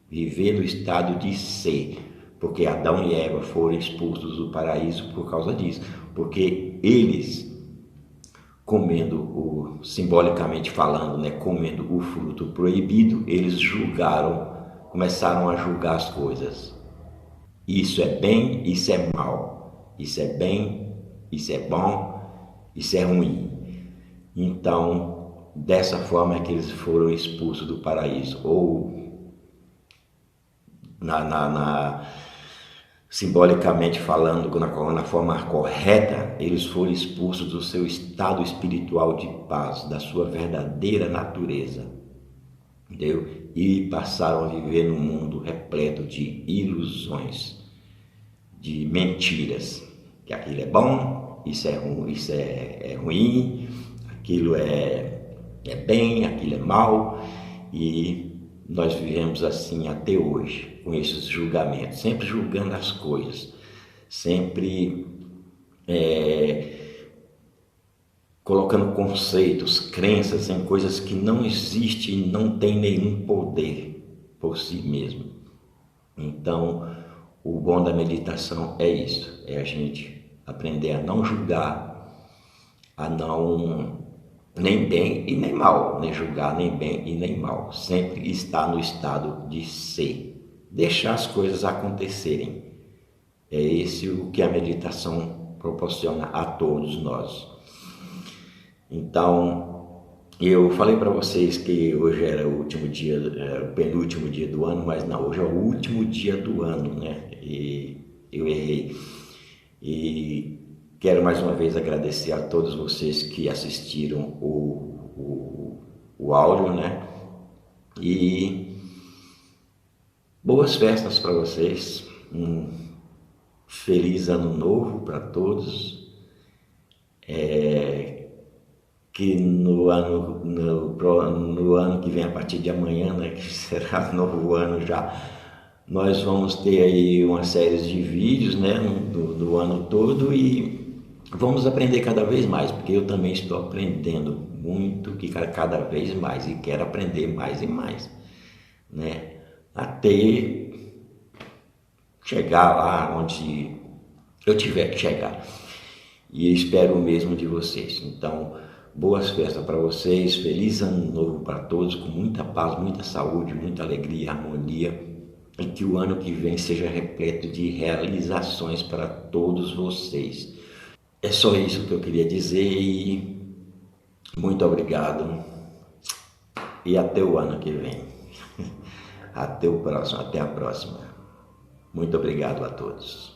[SPEAKER 1] Viver no estado de ser, porque Adão e Eva foram expulsos do paraíso por causa disso, porque eles, simbolicamente falando, né, comendo o fruto proibido, eles começaram a julgar as coisas. Isso é bem, isso é mal, isso é bem, isso é bom, isso é ruim. Então, dessa forma é que eles foram expulsos do paraíso, ou simbolicamente falando, na forma correta, eles foram expulsos do seu estado espiritual de paz, da sua verdadeira natureza, entendeu? E passaram a viver num mundo repleto de ilusões, de mentiras, que aquilo é bom, isso é ruim, aquilo é bem, aquilo é mal, e nós vivemos assim até hoje, com esses julgamentos, sempre julgando as coisas, sempre colocando conceitos, crenças em coisas que não existem e não têm nenhum poder por si mesmo. Então, o bom da meditação é isso, é a gente aprender a não julgar, a não nem bem e nem mal, nem julgar nem bem e nem mal, sempre estar no estado de ser, deixar as coisas acontecerem. É esse o que a meditação proporciona a todos nós. Então, eu falei para vocês que hoje era o último dia, o penúltimo dia do ano, mas não, hoje é o último dia do ano, né? E eu errei. E quero mais uma vez agradecer a todos vocês que assistiram o áudio, né? E boas festas para vocês, um feliz ano novo para todos. Que no ano que vem, a partir de amanhã, né, que será novo ano já, nós vamos ter aí uma série de vídeos, né, do ano todo, e vamos aprender cada vez mais, porque eu também estou aprendendo muito, que cada vez mais, e quero aprender mais e mais, né? Até chegar lá onde eu tiver que chegar. E espero o mesmo de vocês. Então, boas festas para vocês, feliz ano novo para todos, com muita paz, muita saúde, muita alegria, harmonia, e que o ano que vem seja repleto de realizações para todos vocês. É só isso que eu queria dizer e muito obrigado e até o ano que vem. Até o próximo, até a próxima. Muito obrigado a todos.